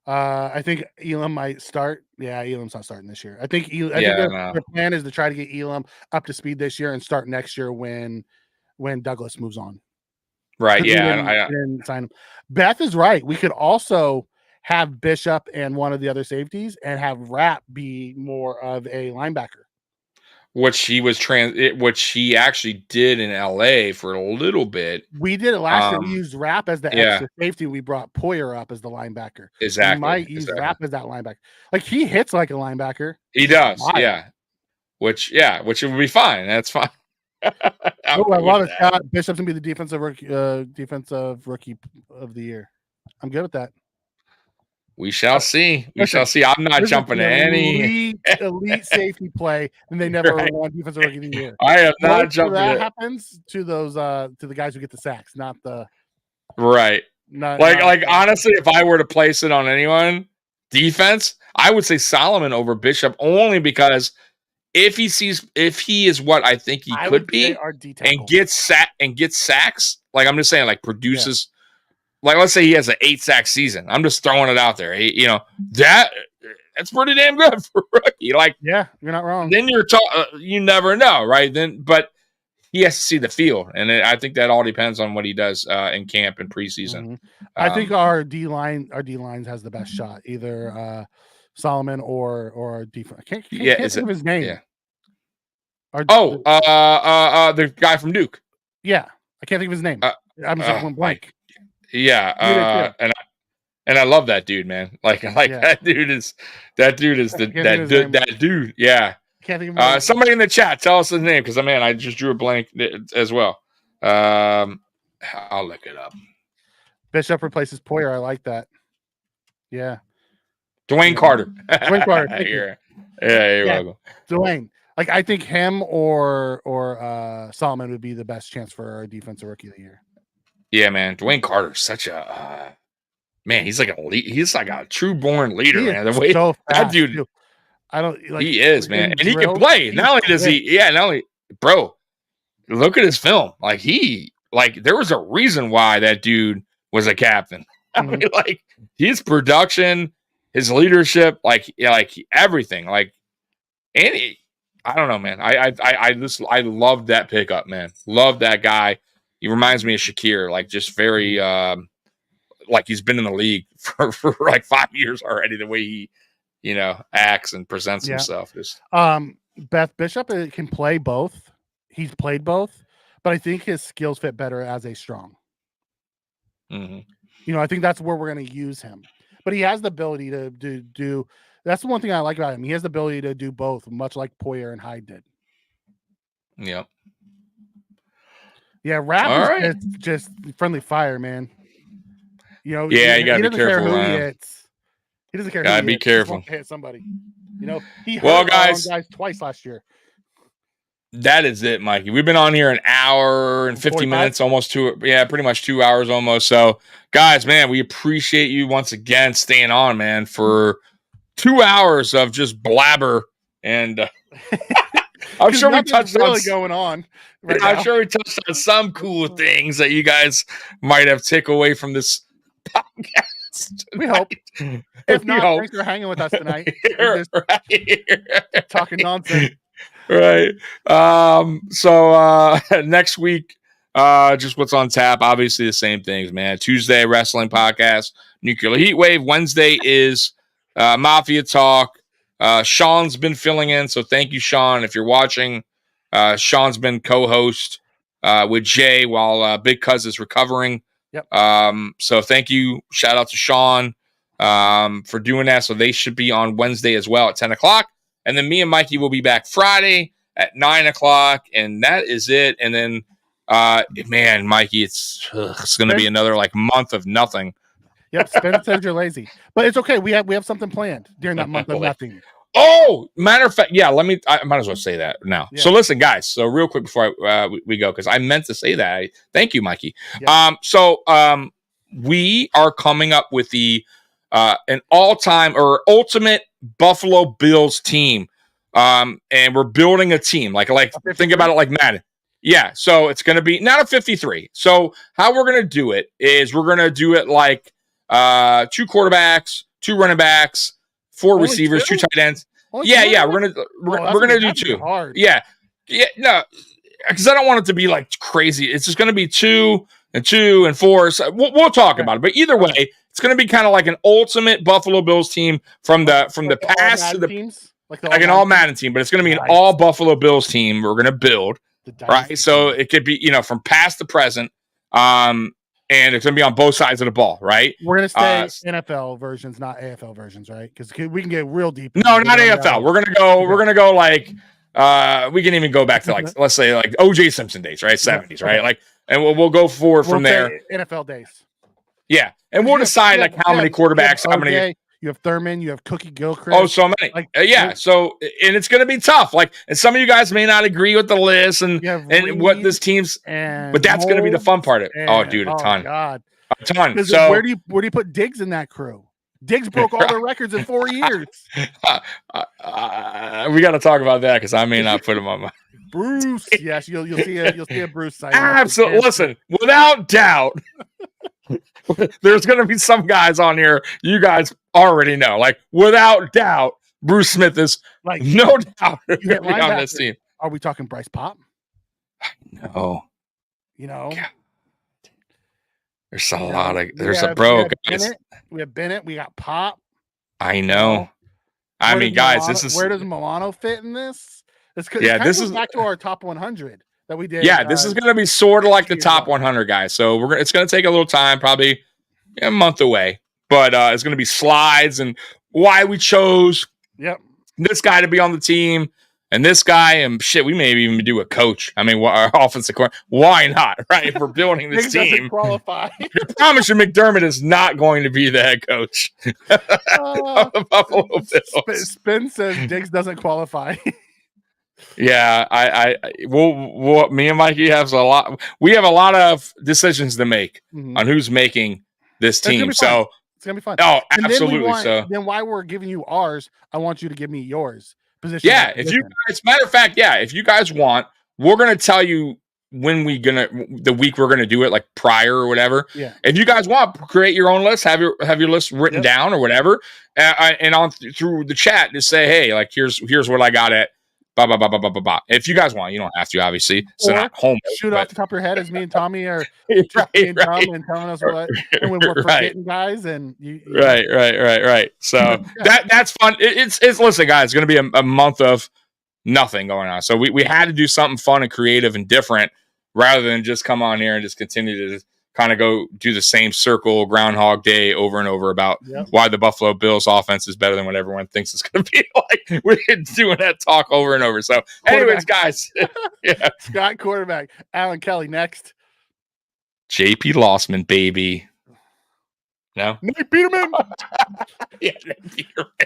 I think Elam might start. Yeah, Elam's not starting this year. I think their plan is to try to get Elam up to speed this year and start next year when Douglas moves on. Right. Yeah. I didn't sign him. Beth is right. We could also have Bishop and one of the other safeties and have Rapp be more of a linebacker. Which he actually did in LA for a little bit. We did it last year. We used Rapp as the extra safety. We brought Poyer up as the linebacker. Exactly. We might use Rapp as that linebacker. Like he hits like a linebacker. He does. Yeah. Which would be fine. That's fine. I love it. Bishop's gonna be the defensive rookie of the year. I'm good with that. We shall see. I'm not jumping to any elite safety play, and they never won defensive rookie of the year. I am not jumping. That happens to those to the guys who get the sacks, not the right. Honestly, if I were to place it on anyone, defense, I would say Solomon over Bishop only because if he is what I think he could be and gets sacks, like I'm just saying, like produces. Yeah. Like, let's say he has an 8 sack season. I'm just throwing it out there. That's pretty damn good for a rookie. Like, yeah, you're not wrong. Then you never know, right? But he has to see the field, and I think that all depends on what he does in camp and preseason. Mm-hmm. I think our D lines has the best shot, either Solomon or defense. I can't think of his name. Yeah. The guy from Duke. Yeah, I can't think of his name. I'm just going blank. Yeah, and I love that dude, man. That dude is that dude. Yeah. Can't think of somebody in the chat, tell us his name, because I just drew a blank as well. I'll look it up. Bishop replaces Poyer. I like that. Yeah. Dwayne Carter. Dwayne Carter. You're welcome. Dwayne. I think him or Solomon would be the best chance for our defensive rookie of the year. Yeah, man. Dwayne Carter's such a man. He's like a true born leader, man. The way so that dude. Too. I don't. He is, man, and he can play. Not only does he, not only, bro. Look at his film. There was a reason why that dude was a captain. Mm-hmm. His production, his leadership, everything. I don't know, man. I love that pickup, man. Love that guy. He reminds me of Shakir, just very he's been in the league for 5 years already. The way he, acts and presents himself. Beth Bishop can play both. He's played both, but I think his skills fit better as a strong. Mm-hmm. I think that's where we're going to use him. But he has the ability to do. That's the one thing I like about him. He has the ability to do both, much like Poyer and Hyde did. Yeah. Yeah, Rap is just friendly fire, man. You gotta be careful. He doesn't care. Gotta be careful. He hit somebody. He hurt guys twice last year. That is it, Mikey. We've been on here an hour and 50 minutes, almost pretty much 2 hours almost. So, guys, man, we appreciate you once again staying on, man, for 2 hours of just blabber. And I'm sure we touched on going on. I'm sure we touched on some cool things that you guys might have taken away from this podcast. We hope. If not, thanks for hanging with us tonight. Talking nonsense. Right. So next week, just what's on tap. Obviously the same things, man. Tuesday, wrestling podcast, Nuclear Heat Wave. Wednesday is Mafia Talk. Sean's been filling in, so thank you, Sean. If you're watching, Sean's been co-host with Jay while Big Cuz is recovering. Yep. So thank you. Shout out to Sean for doing that. So they should be on Wednesday as well at 10 o'clock. And then me and Mikey will be back Friday at 9 o'clock. And that is it. And then, man, Mikey, it's going to be another month of nothing. Yep. Spence says you're lazy. But it's okay. We have something planned during that month of nothing. Oh, matter of fact, yeah, I might as well say that now. Yeah. So listen, guys, so real quick before we go, because I meant to say that. Thank you, Mikey. Yeah. We are coming up with an all-time or ultimate Buffalo Bills team. And we're building a team. Think about it like Madden. Yeah, so it's going to be not a 53. So how we're going to do it is we're going to do it 2 quarterbacks, 2 running backs, 4 receivers, 2 tight ends. We're gonna do 2. Hard. Yeah, no, because I don't want it to be crazy. It's just gonna be 2 and 2 and 4. So we'll talk about it. But either way, it's gonna be kind of like an ultimate Buffalo Bills team from the past to the teams? An all Madden team. But it's gonna be an all Buffalo Bills team. We're gonna build right. So it could be from past to present. And it's going to be on both sides of the ball, right? We're going to stay NFL versions, not AFL versions, right? Because we can get real deep. No, not AFL. We're going to go. We're going to go we can even go back to let's say O.J. Simpson days, right? 70s, right? And we'll go forward from there. NFL days. Yeah, and we'll decide how many quarterbacks, how many. You have Thurman, you have Cookie Gilchrist. Oh, so many. Yeah. So, and it's going to be tough. And some of you guys may not agree with the list and what this team's, but that's going to be the fun part of it. Dude, a ton. God. A ton. So where do you put Diggs in that crew? Diggs broke all their records in 4 years. We got to talk about that because I may not put him on my. Bruce. Yes, you'll see a Bruce site. Absolutely. Listen, without doubt. There's going to be some guys on here you guys already know. Without doubt, Bruce Smith is no doubt on this team. Are we talking Bryce Pop? No. You know? God. There's a lot of... There's a bro. We have Bennett. We got Pop. I know. I mean, guys, this is... Where does Milano fit in this? This is back to our top 100 that we did. Yeah, this is going to be sort of like the top 100, guys. So it's going to take a little time, probably a month away. But it's going to be slides and why we chose this guy to be on the team and this guy. And shit, we may even do a coach. I mean, our offensive coordinator. Why not, right? If we're building this team. Qualify. I promise you, McDermott is not going to be the head coach of the Buffalo Bills. Spin says Diggs doesn't qualify. Yeah, we'll me and Mikey have a lot. We have a lot of decisions to make on who's making this team. So it's gonna be fun. Oh, absolutely. Then why we're giving you ours, I want you to give me yours. Position. Yeah, if you guys, matter of fact, if you guys want, we're gonna tell you when the week we're gonna do it, like prior or whatever. Yeah. If you guys want, create your own list, have your list written down or whatever, and on through the chat, just say, hey, like here's what I got at. Blah, blah, blah, blah, blah, blah, blah. If you guys want, you don't have to, obviously. So not home. Shoot off the top of your head as me and Tommy are and telling us what, and when we're forgetting guys, and right. So that's fun. It's listen, guys. It's going to be a month of nothing going on. So we had to do something fun and creative and different rather than just come on here and just continue to kind of go do the same circle Groundhog Day over and over about why the Buffalo Bills offense is better than what everyone thinks it's going to be like. We're doing that talk over and over. So anyways, guys. Scott quarterback. Alan Kelly next. JP Lossman, baby. No? Nate Peterman. Nate Peterman.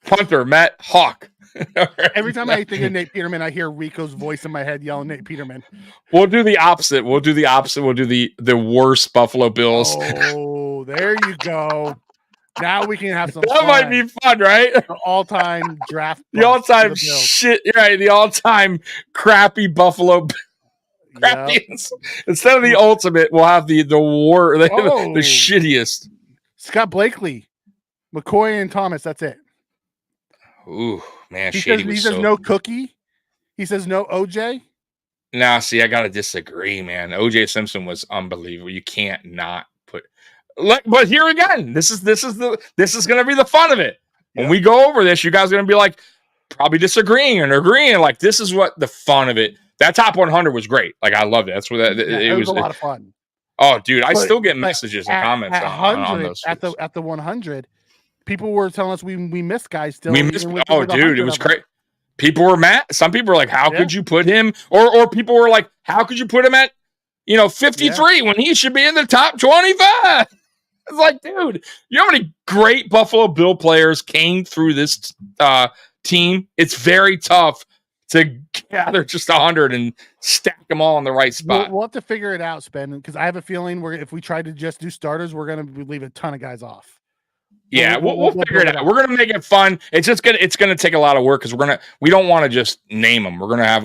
Punter, Matt Hawk. Every time I think of Nate Peterman, I hear Rico's voice in my head yelling Nate Peterman. We'll do the opposite. We'll do the worst Buffalo Bills. Oh, there you go. Now we can have some fun. Might be fun, right? The all-time draft. The all-time shit. Right. The all-time crappy Buffalo. Instead of the ultimate, we'll have the shittiest. Scott Blakely, McCoy, and Thomas. That's it. Ooh, man, he says no Cookie. He says no OJ. Nah, see, I gotta disagree, man. OJ Simpson was unbelievable. You can't not put. But here again, this is gonna be the fun of it. When we go over this, you guys are gonna be like probably disagreeing and agreeing. Like this is what the fun of it. That top 100 was great. Like I loved it. That's what it was a lot of fun. Oh, dude, I still get messages and comments on those. At the 100. People were telling us we missed guys still. We missed. Oh, dude, it was crazy. People were mad. Some people were like, "How could you put him?" Or people were like, "How could you put him at 53 when he should be in the top 25?" It's like, dude, you know how many great Buffalo Bill players came through this team? It's very tough to gather just 100 and stack them all in the right spot. We'll have to figure it out, Spen, because I have a feeling if we try to just do starters, we're going to leave a ton of guys off. Yeah, we'll figure it out. We're gonna make it fun. It's gonna take a lot of work because we don't want to just name them. We're gonna have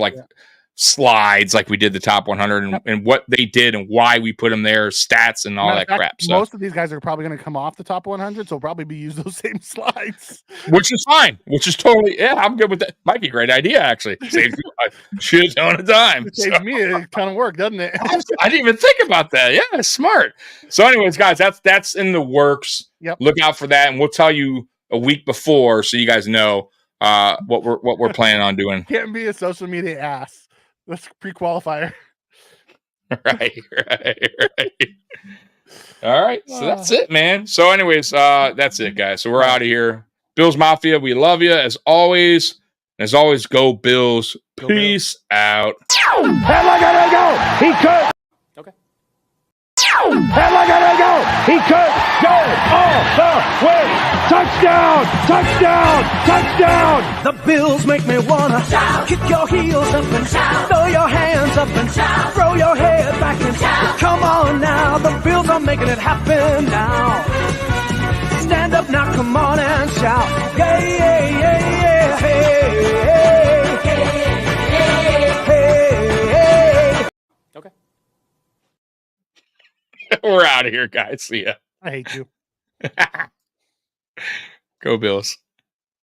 slides like we did the top 100 and what they did and why we put them there, stats and all that crap. So most of these guys are probably going to come off the top 100, so we'll probably use those same slides, which is fine. Which is totally I'm good with that. Might be a great idea actually. Saves me a shit ton of time. It saves me a ton of work, doesn't it? I didn't even think about that. Yeah, smart. So, anyways, guys, that's in the works. Yep. Look out for that, and we'll tell you a week before so you guys know what we're planning on doing. Can't be a social media ass. Let's pre-qualifier. Right. All right. So that's it, man. So anyways, that's it, guys. So we're out of here. Bills Mafia, we love you as always. As always, go Bills. Peace out. And look at him go. He could. Okay. And look at him go. He could go all the way. Touchdown! Touchdown! Touchdown! The Bills make me wanna shout. Kick your heels up and shout. Throw your hands up and shout. Throw your head back and shout. Come on now, the Bills are making it happen now. Stand up now, come on and shout. Yeah, yeah, yeah, yeah. Hey, hey, hey, hey. Okay. We're out of here, guys. See ya. I hate you. Go Bills.